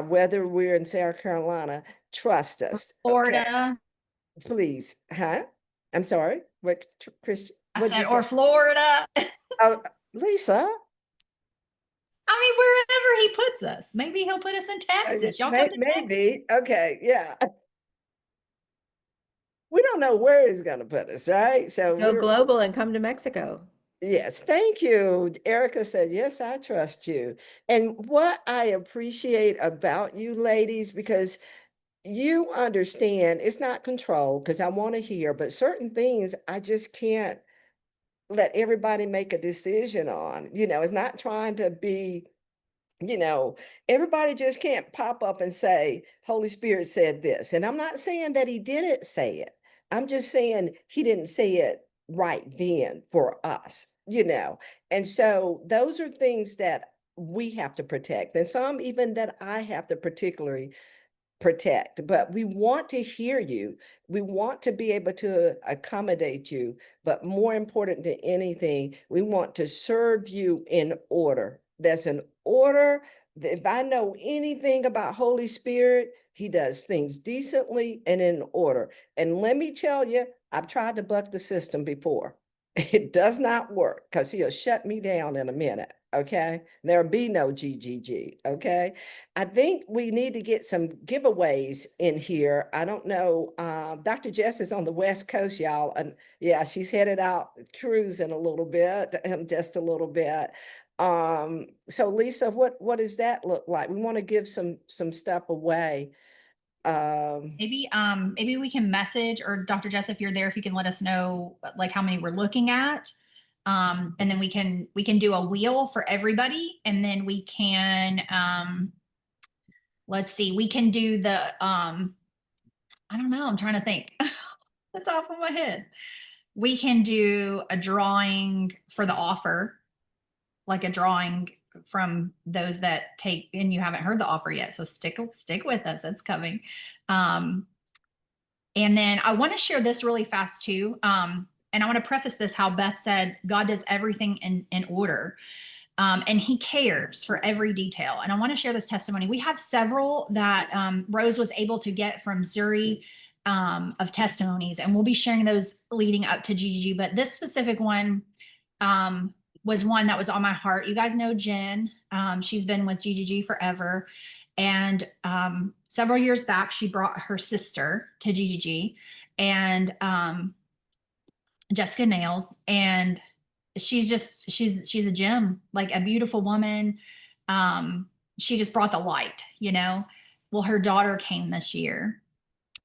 whether we're in South Carolina, trust us. Okay. Florida. Please, huh? I'm sorry. What, Christian? I What'd you said, say? or Florida. Oh, Lisa. I mean, wherever he puts us. Maybe he'll put us in Texas. Y'all come to Texas. Maybe. Okay. Yeah. We don't know where he's going to put us, right? So Go global and come to Mexico. Yes, thank you. Erica said, yes, I trust you. And what I appreciate about you ladies, because you understand it's not control, because I want to hear, but certain things I just can't let everybody make a decision on. It's not trying to be, everybody just can't pop up and say, Holy Spirit said this. And I'm not saying that he didn't say it. I'm just saying he didn't say it right then for us. And so those are things that we have to protect. And some even that I have to particularly protect, but we want to hear you. We want to be able to accommodate you, but more important than anything, we want to serve you in order. There's an order. If I know anything about Holy Spirit, he does things decently and in order. And let me tell you, I've tried to buck the system before. It does not work because he'll shut me down in a minute. Okay. There'll be no GGG. Okay. I think we need to get some giveaways in here. I don't know. Dr. Jess is on the West Coast, y'all. And yeah, she's headed out cruising a little bit, just a little bit. So Lisa, what does that look like? We want to give some stuff away. Maybe we can message, or Dr. Jess, if you're there, if you can let us know like how many we're looking at. And then we can do a wheel for everybody, and then we can let's see, we can do the I don't know, I'm trying to think the top of my head. We can do a drawing for the offer, like a drawing from those that take, and you haven't heard the offer yet, so stick with us, it's coming. And then I want to share this really fast too. And I want to preface this how Beth said God does everything in order. And he cares for every detail. And I want to share this testimony. We have several that Rose was able to get from Zuri of testimonies, and we'll be sharing those leading up to GGG. But this specific one was one that was on my heart. You guys know Jen. She's been with GGG forever. And several years back, she brought her sister to GGG, and Jessica Nails, and she's a gem, like a beautiful woman. She just brought the light, Well, her daughter came this year,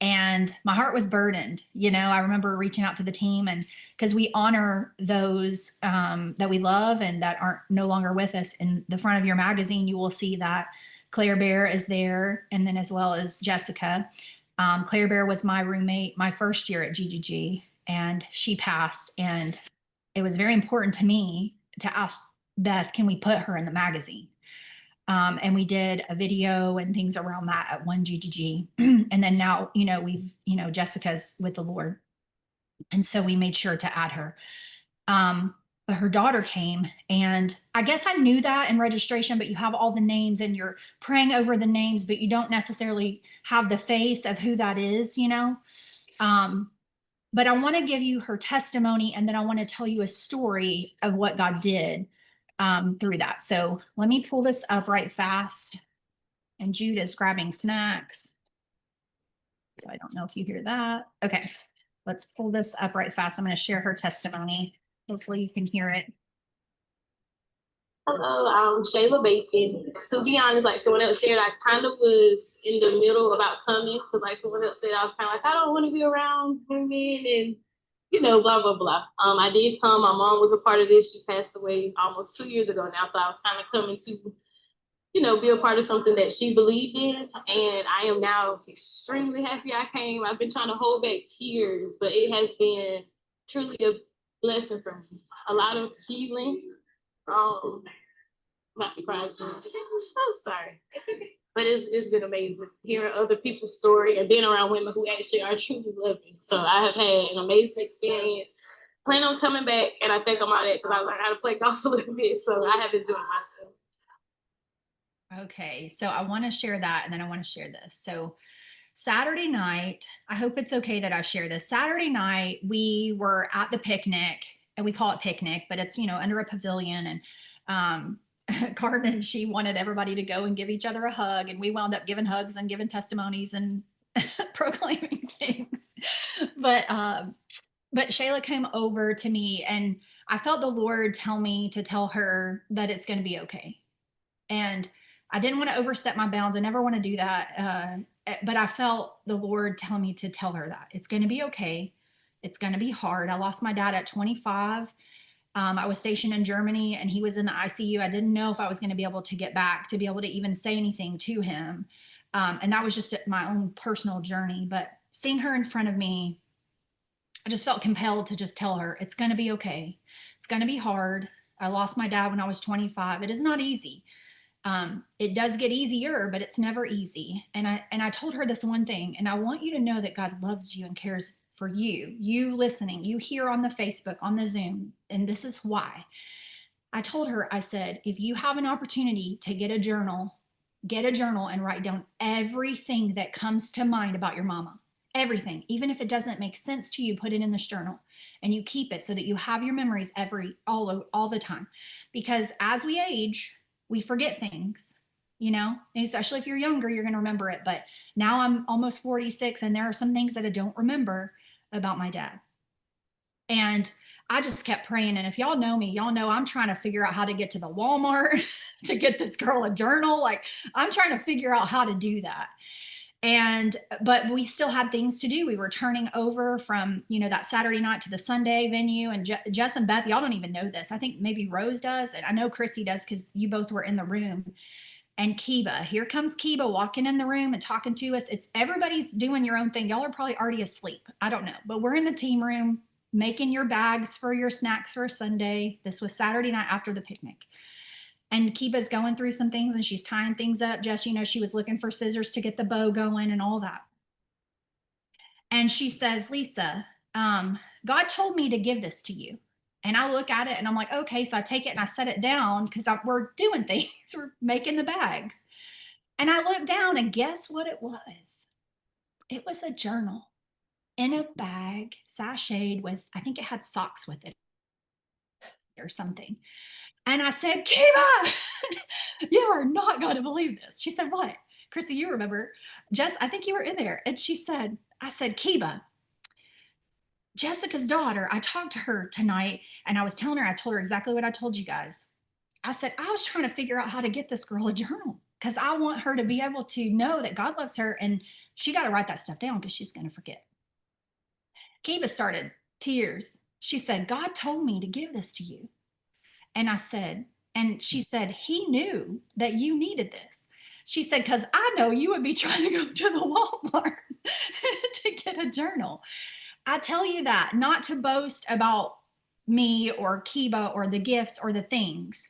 and my heart was burdened. I remember reaching out to the team, and because we honor those that we love and that aren't no longer with us. In the front of your magazine, you will see that Claire Bear is there, and then as well as Jessica. Claire Bear was my roommate my first year at GGG, and she passed. And it was very important to me to ask Beth, can we put her in the magazine? And we did a video and things around that at 1GGG. And then now, we've, Jessica's with the Lord. And so we made sure to add her. But her daughter came, and I guess I knew that in registration, but you have all the names and you're praying over the names, but you don't necessarily have the face of who that is, but I want to give you her testimony, and then I want to tell you a story of what God did through that. So let me pull this up right fast. And Jude is grabbing snacks. So I don't know if you hear that. Okay, let's pull this up right fast. I'm going to share her testimony. Hopefully you can hear it. Hello, I'm Shayla Bacon. To be honest, like someone else shared, I kind of was in the middle about coming because like someone else said, I was kind of like, I don't want to be around women and, blah, blah, blah. I did come. My mom was a part of this. She passed away almost 2 years ago now. So I was kind of coming to, be a part of something that she believed in. And I am now extremely happy I came. I've been trying to hold back tears, but it has been truly a blessing for me. A lot of healing. About to cry. I'm sorry. But it's been amazing hearing other people's story and being around women who actually are truly loving. So I have had an amazing experience. Plan on coming back, and I think I'm out of it because I learned how to play golf a little bit. So I have enjoyed myself. Okay, so I want to share that, and then I want to share this. So Saturday night, I hope it's okay that I share this. Saturday night, we were at the picnic, and we call it picnic, but it's, under a pavilion. And Carmen, she wanted everybody to go and give each other a hug. And we wound up giving hugs and giving testimonies and proclaiming things. But Shayla came over to me, and I felt the Lord tell me to tell her that it's going to be okay. And I didn't want to overstep my bounds. I never want to do that. But I felt the Lord tell me to tell her that it's going to be okay. It's going to be hard. I lost my dad at 25. I was stationed in Germany, and he was in the ICU. I didn't know if I was going to be able to get back to be able to even say anything to him. And that was just my own personal journey. But seeing her in front of me, I just felt compelled to just tell her it's going to be okay. It's going to be hard. I lost my dad when I was 25. It is not easy. It does get easier, but it's never easy. And I told her this one thing, and I want you to know that God loves you and cares for you listening, you here on the Facebook, on the Zoom. And this is why. I told her, I said, if you have an opportunity to get a journal and write down everything that comes to mind about your mama. Everything, even if it doesn't make sense to you, put it in this journal, and you keep it so that you have your memories all the time. Because as we age, we forget things, and especially if you're younger, you're going to remember it. But now I'm almost 46, and there are some things that I don't remember about my dad. And I just kept praying. And if y'all know me, y'all know I'm trying to figure out how to get to the Walmart to get this girl a journal. Like, I'm trying to figure out how to do that. But we still had things to do. We were turning over from, that Saturday night to the Sunday venue. And Jess and Beth, y'all don't even know this. I think maybe Rose does. And I know Chrissy does because you both were in the room. And Kiba, here comes Kiba walking in the room and talking to us. It's everybody's doing your own thing. Y'all are probably already asleep. I don't know. But we're in the team room making your bags for your snacks for Sunday. This was Saturday night after the picnic. And Kiba's going through some things, and she's tying things up. Jess, she was looking for scissors to get the bow going and all that. And she says, Lisa, God told me to give this to you. And I look at it and I'm like, okay. So I take it and I set it down because we're doing things. We're making the bags. And I look down, and guess what it was? It was a journal in a bag, sashayed with, I think it had socks with it or something. And I said, Kiba, you are not going to believe this. She said, what? Chrissy, you remember. Jess, I think you were in there. And I said, Kiba, Jessica's daughter, I talked to her tonight, and I told her exactly what I told you guys. I said, I was trying to figure out how to get this girl a journal because I want her to be able to know that God loves her, and she got to write that stuff down because she's going to forget. Kiba started tears. She said, God told me to give this to you. And she said, he knew that you needed this. She said, because I know you would be trying to go to the Walmart to get a journal. I tell you that not to boast about me or Kiba or the gifts or the things,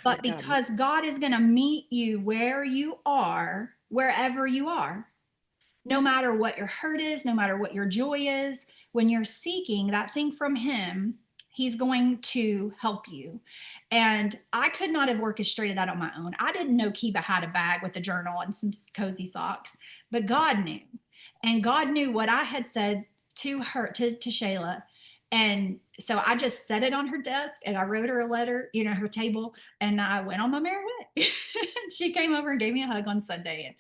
but God. because God is going to meet you where you are, wherever you are, no matter what your hurt is, no matter what your joy is, when you're seeking that thing from Him, He's going to help you. And I could not have orchestrated that on my own. I didn't know Kiba had a bag with a journal and some cozy socks, but God knew. And God knew what I had said to her, to Shayla. And so I just set it on her desk and I wrote her a letter, her table, and I went on my merry way. She came over and gave me a hug on Sunday. And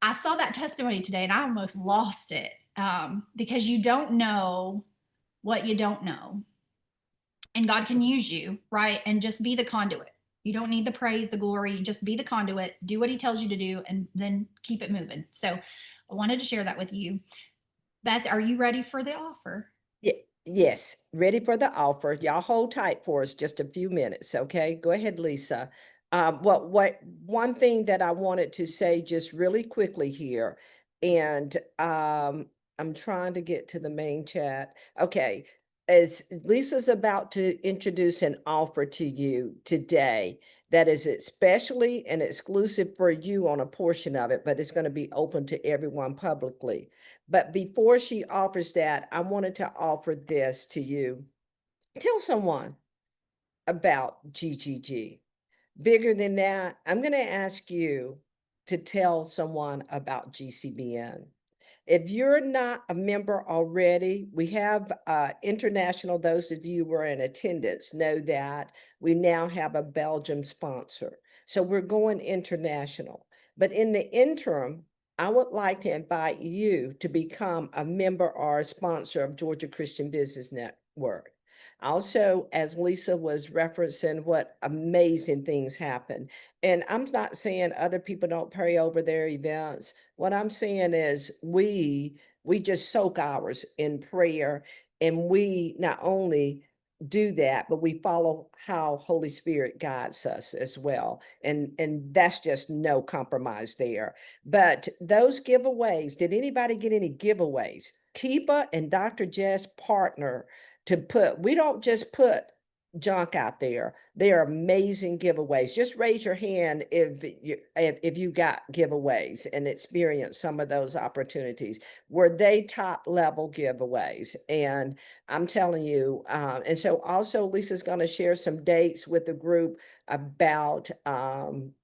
I saw that testimony today and I almost lost it because you don't know what you don't know. And God can use you, right? And just be the conduit. You don't need the praise, the glory. Just be the conduit, do what He tells you to do, and then keep it moving. So I wanted to share that with you. Beth, are you ready for the offer? Yes, ready for the offer. Y'all hold tight for us just a few minutes, okay? Go ahead, Lisa. What one thing that I wanted to say just really quickly here, and I'm trying to get to the main chat. Okay, as Lisa's about to introduce an offer to you today that is especially and exclusive for you on a portion of it, but it's going to be open to everyone publicly. But before she offers that, I wanted to offer this to you. Tell someone about GGG. Bigger than that, I'm going to ask you to tell someone about GCBN. If you're not a member already, we have international, those of you who are in attendance know that we now have a Belgium sponsor. So we're going international. But in the interim, I would like to invite you to become a member or a sponsor of Georgia Christian Business Network. Also, as Lisa was referencing, what amazing things happen. And I'm not saying other people don't pray over their events. What I'm saying is we just soak ours in prayer, and we not only do that, but we follow how Holy Spirit guides us as well. And that's just no compromise there. But those giveaways, did anybody get any giveaways? Kiba and Dr. Jess partner to put, we don't just put junk out there. They're amazing giveaways. Just raise your hand if you got giveaways and experienced some of those opportunities. Were they top level giveaways? And I'm telling you, and so also Lisa's going to share some dates with the group about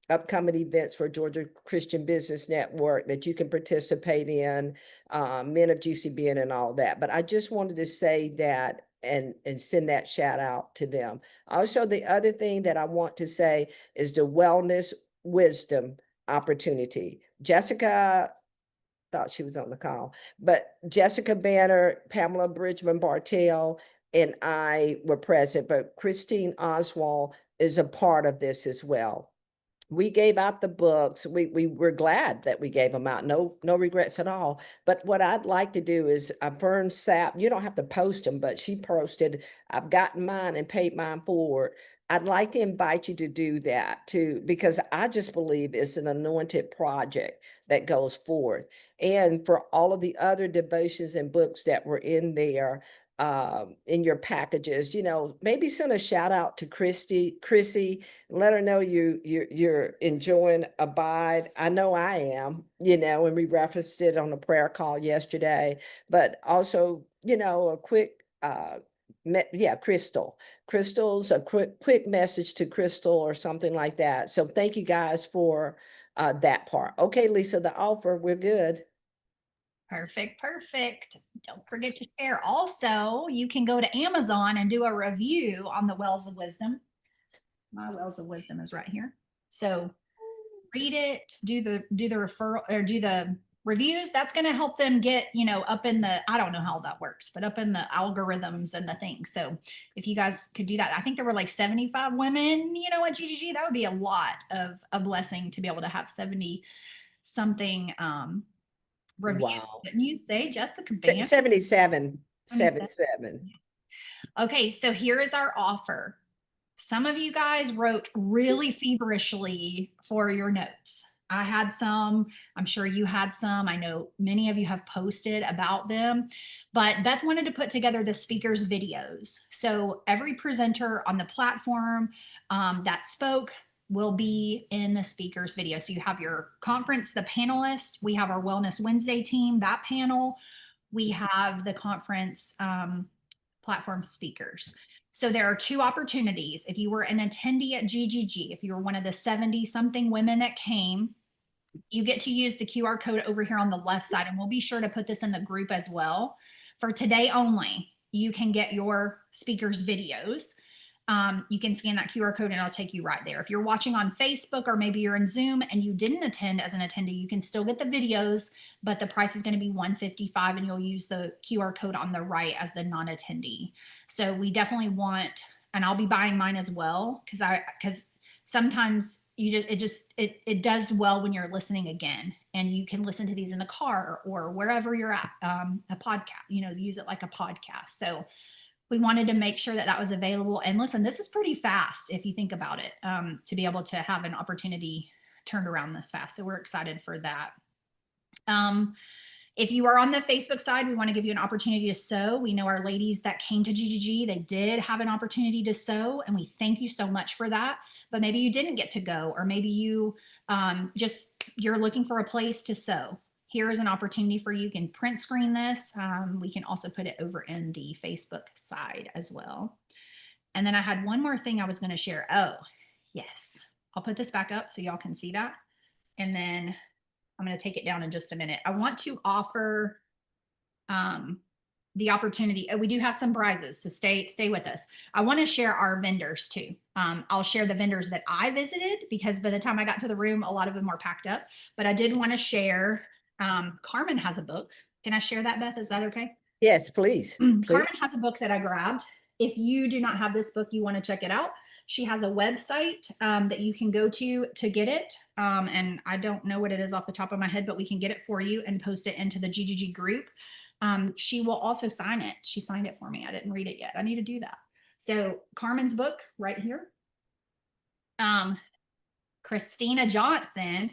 upcoming events for Georgia Christian Business Network that you can participate in, Men of GCBN and all that. But I just wanted to say that and send that shout out to them. Also, the other thing that I want to say is the wellness wisdom opportunity. Jessica thought she was on the call, but Jessica Banner, Pamela Bridgman Bartell, and I were present, but Christine Oswald is a part of this as well. We gave out the books. We were glad that we gave them out. No regrets at all. But what I'd like to do is Vern Sapp, you don't have to post them, but she posted, I've gotten mine and paid mine forward. I'd like to invite you to do that too, because I just believe it's an anointed project that goes forth. And for all of the other devotions and books that were in there, in your packages, maybe send a shout out to Chrissy, let her know you're enjoying Abide. I know I am, and we referenced it on the prayer call yesterday, but also, a quick, Crystal's a quick message to Crystal or something like that. So thank you guys for that part. Okay, Lisa, the offer, we're good. Perfect. Don't forget to share. Also, you can go to Amazon and do a review on the Wells of Wisdom. My Wells of Wisdom is right here. So read it, do the referral or do the reviews. That's going to help them get, up in the, I don't know how that works, but up in the algorithms and the things. So if you guys could do that, I think there were like 75 women, at GGG. That would be a lot of a blessing to be able to have 70 something reviews. Wow. Didn't you say, Jessica Banner? 77. Okay, so here is our offer. Some of you guys wrote really feverishly for your notes. I had some. I'm sure you had some. I know many of you have posted about them, but Beth wanted to put together the speakers' videos. So every presenter on the platform that spoke will be in the speakers video. So you have your conference, the panelists, we have our Wellness Wednesday team, that panel, we have the conference platform speakers. So there are two opportunities. If you were an attendee at GGG, if you were one of the 70 something women that came, you get to use the QR code over here on the left side, and we'll be sure to put this in the group as well. For today only, you can get your speakers' videos. You can scan that QR code and it'll take you right there. If you're watching on Facebook or maybe you're in Zoom and you didn't attend as an attendee, you can still get the videos, but the price is going to be $155 and you'll use the QR code on the right as the non-attendee. So we definitely want, and I'll be buying mine as well because sometimes it does well when you're listening again, and you can listen to these in the car or wherever you're at, a podcast, use it like a podcast. So we wanted to make sure that that was available. And listen, this is pretty fast if you think about it, to be able to have an opportunity turned around this fast. So we're excited for that. If you are on the Facebook side, we want to give you an opportunity to sew. We know our ladies that came to GGG, they did have an opportunity to sew, and we thank you so much for that. But maybe you didn't get to go, or maybe you you're looking for a place to sew. Here is an opportunity for you. You can print screen this. We can also put it over in the Facebook side as well. And then I had one more thing I was going to share. Oh, yes. I'll put this back up so y'all can see that. And then I'm going to take it down in just a minute. I want to offer the opportunity. We do have some prizes, so stay with us. I want to share our vendors too. I'll share the vendors that I visited because by the time I got to the room, a lot of them were packed up. But I did want to share. Carmen has a book. Can I share that, Beth? Is that okay? Yes, please. Carmen has a book that I grabbed. If you do not have this book, you want to check it out. She has a website that you can go to get it. And I don't know what it is off the top of my head, but we can get it for you and post it into the GGG group. She will also sign it. She signed it for me. I didn't read it yet. I need to do that. So Carmen's book right here. Christina Johnson.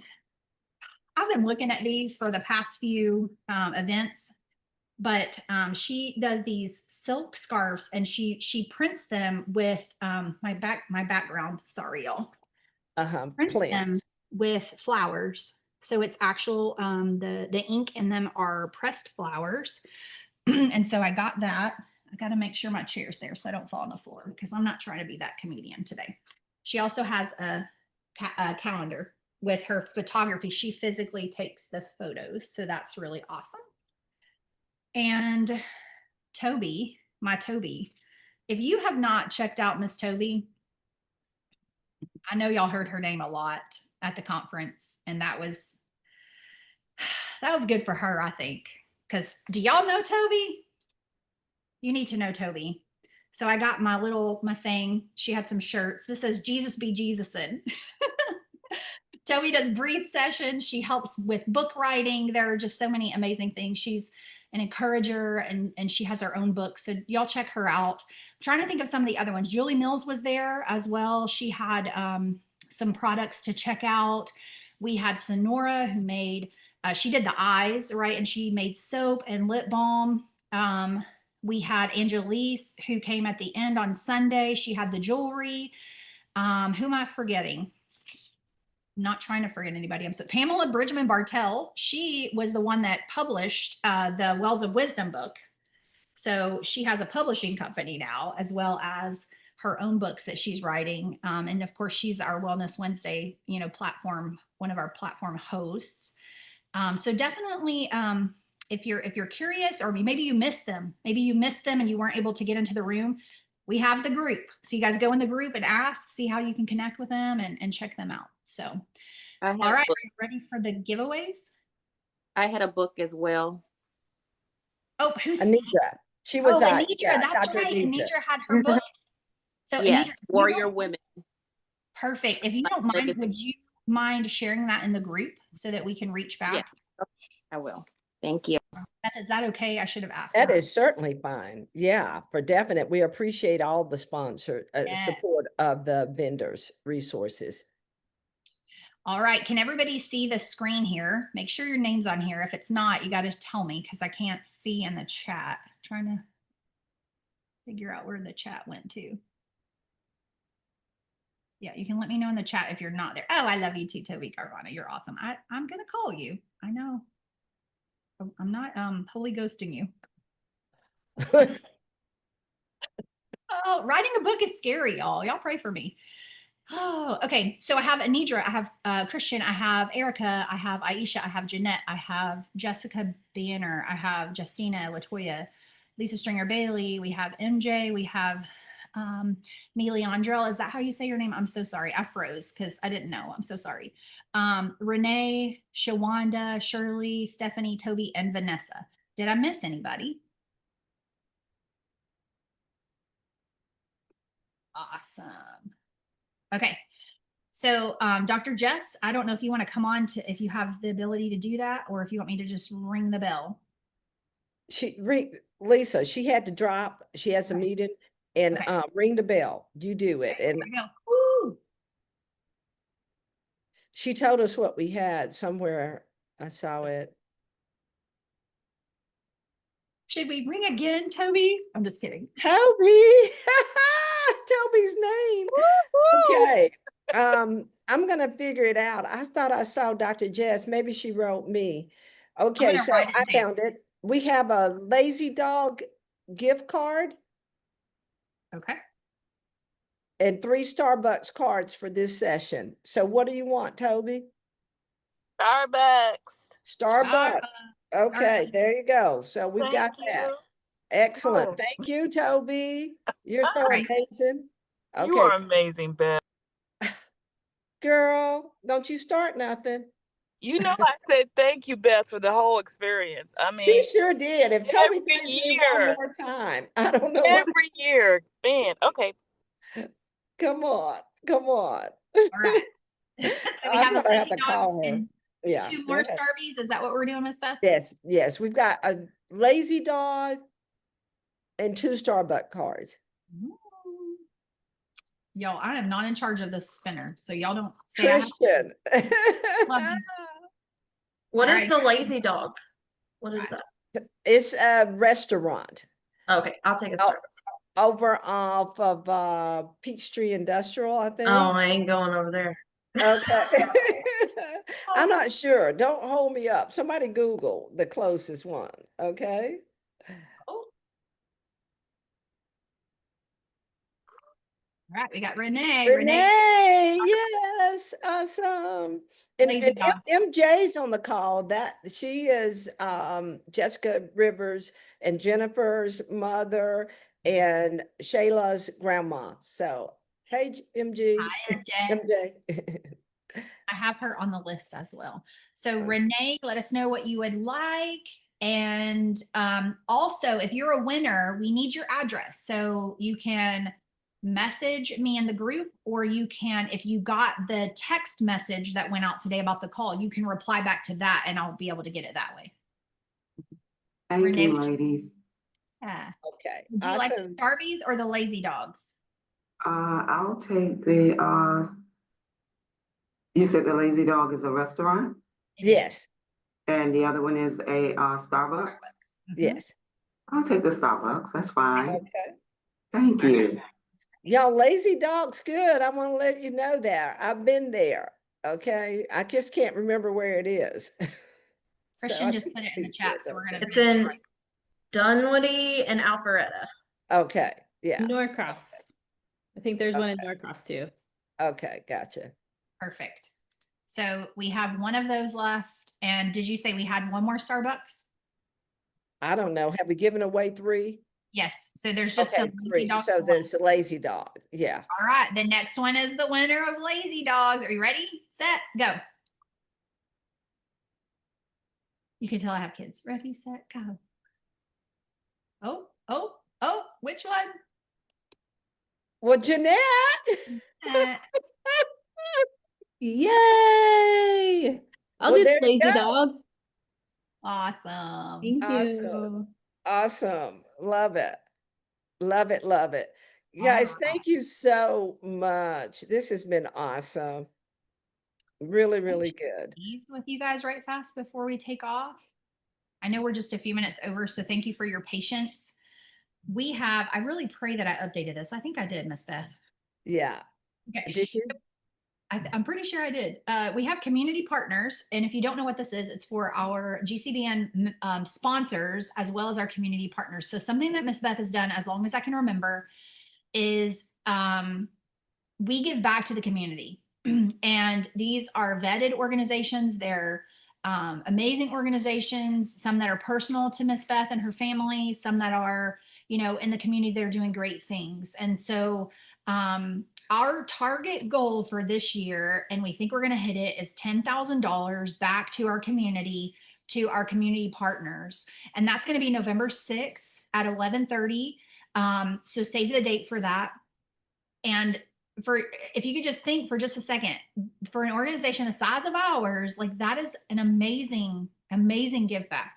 I've been looking at these for the past few events, but she does these silk scarves and she prints them with my background. Sorry, y'all. Prints them with flowers. So it's actual, the ink in them are pressed flowers. And so I got that. I got to make sure my chair's there so I don't fall on the floor because I'm not trying to be that comedian today. She also has a calendar with her photography. She physically takes the photos. So that's really awesome. And Toby, my Toby, if you have not checked out Miss Toby, I know y'all heard her name a lot at the conference, and that was good for her, I think. Because do y'all know Toby? You need to know Toby. So I got my thing. She had some shirts. This says Jesus be Jesusin'. Toby does breathe sessions. She helps with book writing. There are just so many amazing things. She's an encourager and she has her own book. So y'all check her out. I'm trying to think of some of the other ones. Julie Mills was there as well. She had some products to check out. We had Sonora who made, she did the eyes, right? And she made soap and lip balm. We had Angelise who came at the end on Sunday. She had the jewelry. Who am I forgetting? Not trying to forget anybody. I'm so Pamela Bridgman Bartell. She was the one that published the Wells of Wisdom book. So she has a publishing company now, as well as her own books that she's writing. And of course, she's our Wellness Wednesday, platform, one of our platform hosts. So definitely, if you're curious, or maybe you missed them, and you weren't able to get into the room, we have the group. So you guys go in the group and ask, see how you can connect with them and check them out. So, all right, are you ready for the giveaways? I had a book as well. Oh, who's Anitra? She was Anitra. Yeah, That's Dr. right. Anitra. Anitra had her book. So Yes, Anitra, Warrior Women. Perfect. If you don't mind, would you mind sharing that in the group so that we can reach back? Yeah, I will. Thank you. Beth, is that okay? I should have asked. That is certainly fine. Yeah, for definite. We appreciate all the sponsor support of the vendors' resources. All right, can everybody see the screen here? Make sure your name's on here. If it's not, you got to tell me because I can't see in the chat. I'm trying to figure out where the chat went to. Yeah, you can let me know in the chat if you're not there. Oh, I love you too, Toby Carvana. You're awesome. I'm gonna call you. I know. I'm not holy ghosting you. Oh, writing a book is scary, y'all. Y'all pray for me. Oh, okay. So I have Anidra, I have Christian, I have Erica, I have Aisha, I have Jeanette, I have Jessica Banner, I have Justina, Latoya, Lisa Stringer Bailey, we have MJ, we have Mealy Andrell. Is that how you say your name? I'm so sorry. I froze because I didn't know. I'm so sorry. Renee, Shawanda, Shirley, Stephanie, Toby, and Vanessa. Did I miss anybody? Awesome. Okay. So, Dr. Jess, I don't know if you want to come on to, if you have the ability to do that, or if you want me to just ring the bell. Lisa, she had to drop. She has a meeting, and Okay. ring the bell. You do it. Okay, And here we go. Woo! she told us what we had somewhere. I saw it. Should we ring again, Toby? I'm just kidding. Toby. Toby's name. Okay. I'm gonna figure it out. I thought I saw Dr. Jess. Maybe she wrote me. Okay, so I found it. We have a Lazy Dog gift card. Okay. And 3 Starbucks cards for this session. So what do you want, Toby? Starbucks. Okay, there you go. So we've got that. Excellent. Thank you, Toby. You're so amazing. Okay. You are amazing, Beth. Girl, don't you start nothing. You know, I said thank you, Beth, for the whole experience. I mean, She sure did. If Toby thanks me one year. more time, I don't know what. Every year, man. Okay. Come on. Come on. All right. So we I'm have the gonna have Lazy to call Dogs her. and Yeah. 2 go more ahead. Starbies. Is that what we're doing, Miss Beth? Yes, yes. We've got a Lazy Dog and 2 Starbucks cards. Y'all, I am not in charge of this spinner, so y'all don't say Christian. What is the Lazy Dog? What is that? It's a restaurant. Okay, I'll take a Starbucks. Over off of Peachtree Industrial, I think. Oh, I ain't going over there. Okay. I'm not sure. Don't hold me up. Somebody Google the closest one. Okay. All right, we got Renee. Renee, yes, awesome. And Lazy Dogs. MJ's on the call. That she is Jessica Rivers and Jennifer's mother and Shayla's grandma. So hey, MG. Hi, MJ. I have her on the list as well. So Renee, let us know what you would like. And also, if you're a winner, we need your address. So you can message me in the group, or you can, if you got the text message that went out today about the call, you can reply back to that and I'll be able to get it that way. Thank Renee, you, ladies. Yeah. Okay. Would you like the Starbies or the Lazy Dogs? I'll take the you said the Lazy Dog is a restaurant? Yes. And the other one is a Starbucks? Yes. I'll take the Starbucks. That's fine. Okay. Thank you. Y'all, Lazy Dog's good. I want to let you know that. I've been there. Okay. I just can't remember where it is. Christian just put it in the chat, so we're gonna. It's in Dunwoody and Alpharetta. Okay. Yeah. Norcross. I think there's one in Norcross too. Okay, gotcha. Perfect. So we have one of those left. And did you say we had one more Starbucks? I don't know. Have we given away 3? Yes. So there's just the Lazy 3. Dog. So there's a Lazy Dog. Yeah. All right. The next one is the winner of Lazy Dogs. Are you ready? Set, go. You can tell I have kids. Ready, set, go. Oh, which one? Well, Jeanette. Yay! I'll do Lazy Dog. Awesome. Thank you. Awesome. Love it. Love it. Love it. Guys, thank you so much. This has been awesome. Really, really good. Ease with you guys right fast before we take off. I know we're just a few minutes over, so thank you for your patience. I really pray that I updated this. I think I did, Miss Beth. Yeah. Okay. Did you? I'm pretty sure I did. We have community partners. And if you don't know what this is, it's for our GCBN sponsors as well as our community partners. So something that Miss Beth has done, as long as I can remember, is we give back to the community. And these are vetted organizations. They're amazing organizations, some that are personal to Miss Beth and her family, some that are, in the community, they're doing great things. And so our target goal for this year, and we think we're going to hit it, is $10,000 back to our community, to our community partners. And that's going to be November 6th at 11:30. So save the date for that. And if you could just think for just a second, for an organization the size of ours, like that is an amazing, amazing give back.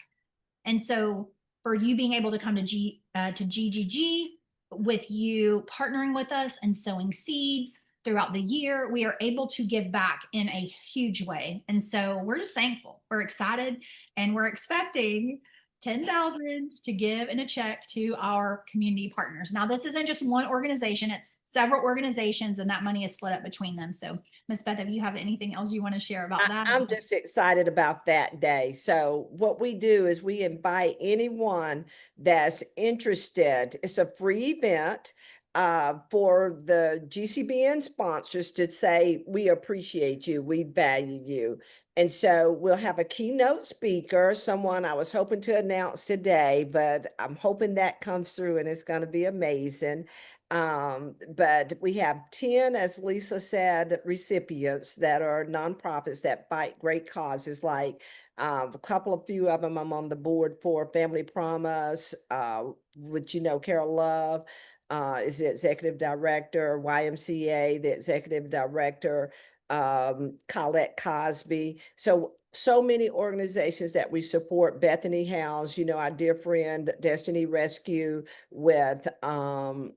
And so for you being able to come to GGG, with you partnering with us and sowing seeds throughout the year, we are able to give back in a huge way. And so we're just thankful, we're excited, and we're expecting 10,000 to give in a check to our community partners. Now, this isn't just one organization, it's several organizations, and that money is split up between them. So Miss Beth, if you have anything else you want to share about that? I'm just excited about that day. So what we do is we invite anyone that's interested. It's a free event for the GCBN sponsors to say, we appreciate you, we value you. And so we'll have a keynote speaker, someone I was hoping to announce today, but I'm hoping that comes through and it's going to be amazing. But we have 10, as Lisa said, recipients that are nonprofits that fight great causes, like a few of them I'm on the board for. Family Promise, which Carol Love is the executive director, YMCA, the executive director, Colette Cosby. So many organizations that we support. Bethany House, our dear friend Destiny Rescue with Andy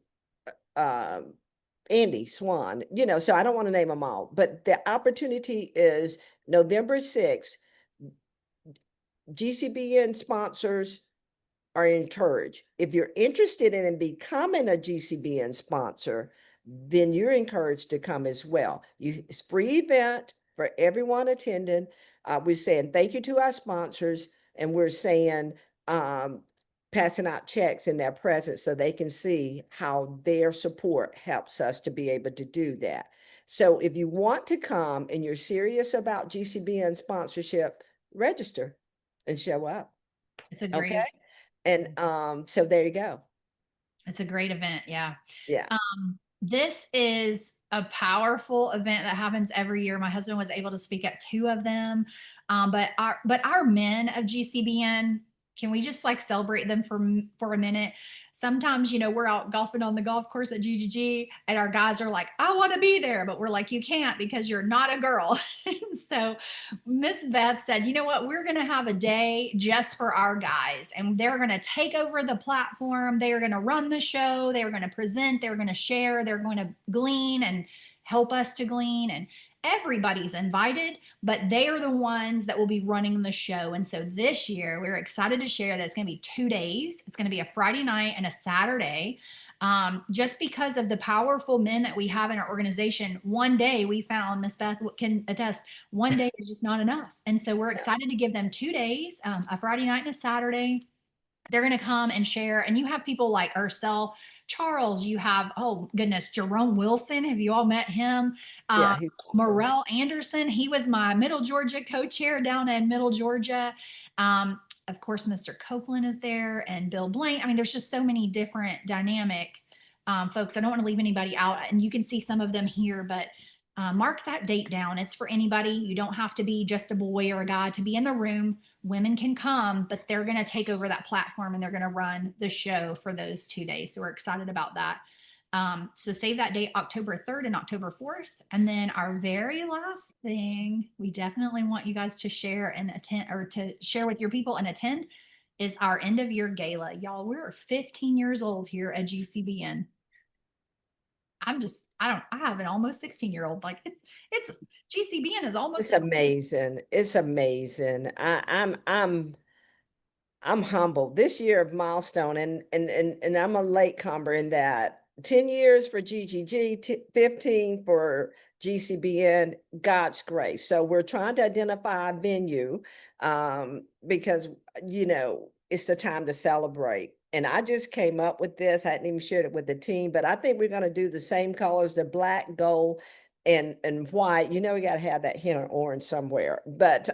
Swan, so I don't want to name them all, but the opportunity is November 6th. GCBN sponsors are encouraged. If you're interested in becoming a GCBN sponsor, then you're encouraged to come as well. It's a free event for everyone attending. We're saying thank you to our sponsors, and we're saying passing out checks in their presence so they can see how their support helps us to be able to do that. So if you want to come and you're serious about GCBN sponsorship, register and show up. It's a great event. And so there you go. It's a great event. Yeah. Yeah. This is a powerful event that happens every year. My husband was able to speak at 2 of them. But our men of GCBN, can we just celebrate them for a minute? Sometimes, we're out golfing on the golf course at GGG and our guys are like, I want to be there, but we're like, you can't because you're not a girl. So Miss Beth said, you know what, we're going to have a day just for our guys, and they're going to take over the platform. They are going to run the show. They're going to present. They're going to share. They're going to glean and help us to glean, and everybody's invited, but they are the ones that will be running the show. And so this year we're excited to share that it's going to be 2 days. It's going to be a Friday night and a Saturday. Just because of the powerful men that we have in our organization, one day we found, Miss Beth can attest, one day is just not enough. And so we're excited to give them 2 days, a Friday night and a Saturday. They're going to come and share. And you have people like Ursel Charles. You have, oh goodness, Jerome Wilson. Have you all met him? Yeah, Morrell Anderson. He was my Middle Georgia co-chair down in Middle Georgia. Of course, Mr. Copeland is there, and Bill Blaine. I mean, there's just so many different dynamic folks. I don't want to leave anybody out, and you can see some of them here, but mark that date down. It's for anybody. You don't have to be just a boy or a guy to be in the room. Women can come, but they're going to take over that platform and they're going to run the show for those 2 days. So we're excited about that. So save that date, October 3rd and October 4th. And then our very last thing we definitely want you guys to share and attend, or to share with your people and attend, is our end of year gala. Y'all, we're 15 years old here at GCBN. I have an almost 16-year-old. Like it's GCBN is almost It's amazing. It's amazing. I'm humbled this year of milestone, and I'm a latecomer in that. 10 years for GGG, 15 for GCBN, God's grace. So we're trying to identify a venue because, it's the time to celebrate. And I just came up with this. I hadn't even shared it with the team, but I think we're going to do the same colors, the black, gold, and white. We got to have that hint of orange somewhere, but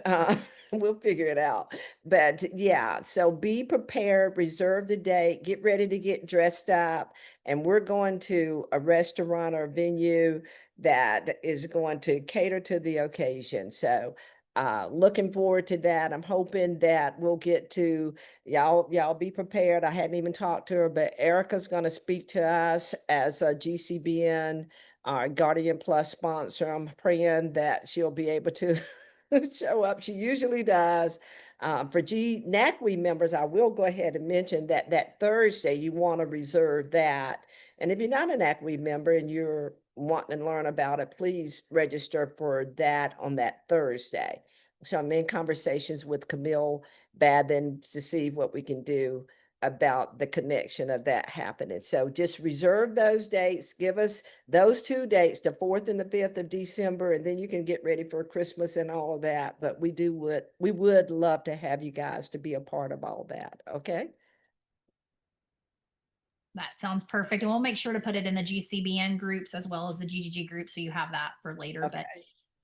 we'll figure it out. But yeah, so be prepared, reserve the date, get ready to get dressed up. And we're going to a restaurant or venue that is going to cater to the occasion. So looking forward to that. I'm hoping that we'll get to y'all be prepared. I hadn't even talked to her, but Erica's going to speak to us as a GCBN Guardian Plus sponsor. I'm praying that she'll be able to show up. She usually does. For NACWE members, I will go ahead and mention that Thursday you want to reserve that. And if you're not a NACWE member and you're wanting to learn about it, please register for that on that Thursday. So I'm in conversations with Camille Baden to see what we can do about the connection of that happening. So just reserve those dates. Give us those 2 dates, the 4th and the 5th of December, and then you can get ready for Christmas and all of that. But we would love to have you guys to be a part of all that. Okay. That sounds perfect. And we'll make sure to put it in the GCBN groups as well as the GGG group. So you have that for later, Okay.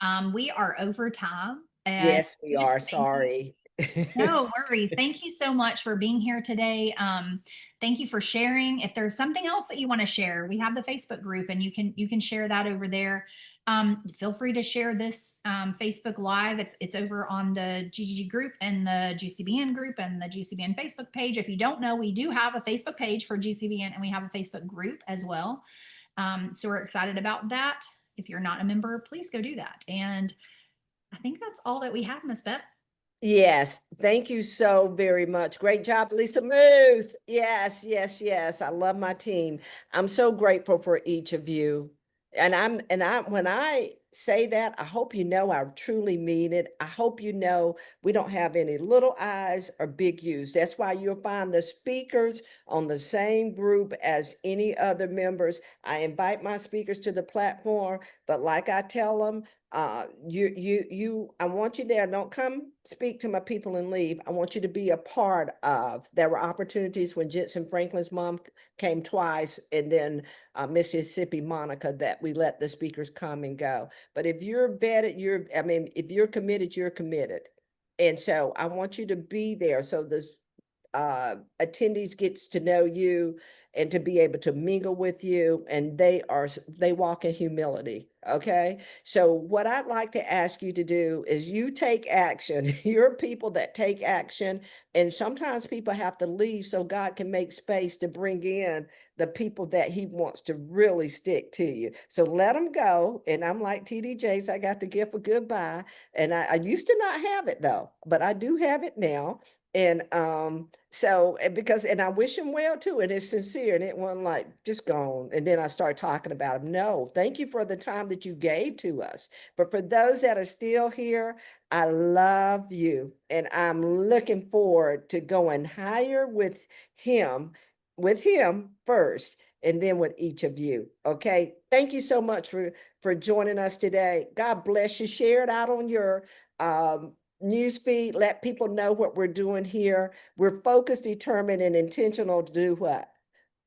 but we are over time. And yes, we are. Sorry. No worries. Thank you so much for being here today. Thank you for sharing. If there's something else that you want to share, we have the Facebook group and you can share that over there. Feel free to share this Facebook Live. It's over on the GGG group and the GCBN group and the GCBN Facebook page. If you don't know, we do have a Facebook page for GCBN and we have a Facebook group as well. So we're excited about that. If you're not a member, please go do that. And I think that's all that we have, Ms. Beth. Yes, thank you so very much. Great job, Lisa Muth. Yes, yes, yes. I love my team. I'm so grateful for each of you. And when I say that, I hope I truly mean it. I hope we don't have any little I's or big U's. That's why you'll find the speakers on the same group as any other members. I invite my speakers to the platform, but like I tell them, I want you there. Don't come speak to my people and leave. I want you to be a part of. There were opportunities when Jensen Franklin's mom came twice, and then Mississippi Monica, that we let the speakers come and go. But if you're vetted, if you're committed, you're committed. And so I want you to be there. So this attendees gets to know you and to be able to mingle with you, and they walk in humility. Okay. So what I'd like to ask you to do is you take action. You're people that take action, and sometimes people have to leave so God can make space to bring in the people that he wants to really stick to you. So let them go. And I'm like TD Jakes, I got the gift of goodbye. And I used to not have it though, but I do have it now. And and I wish him well too, and it's sincere, and it wasn't like just gone. And then I start talking about him. No, thank you for the time that you gave to us. But for those that are still here, I love you, and I'm looking forward to going higher with him first, and then with each of you. Okay, thank you so much for joining us today. God bless you. Share it out on your newsfeed. Let people know what we're doing here. We're focused, determined, and intentional to do what?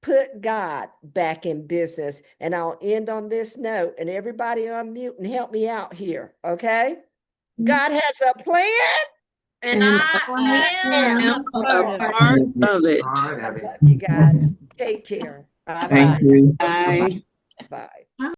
Put God back in business. And I'll end on this note, and everybody unmute and help me out here. Okay. God has a plan. And I am a part of it. I love you guys. Take care. Thank you. Bye. Bye.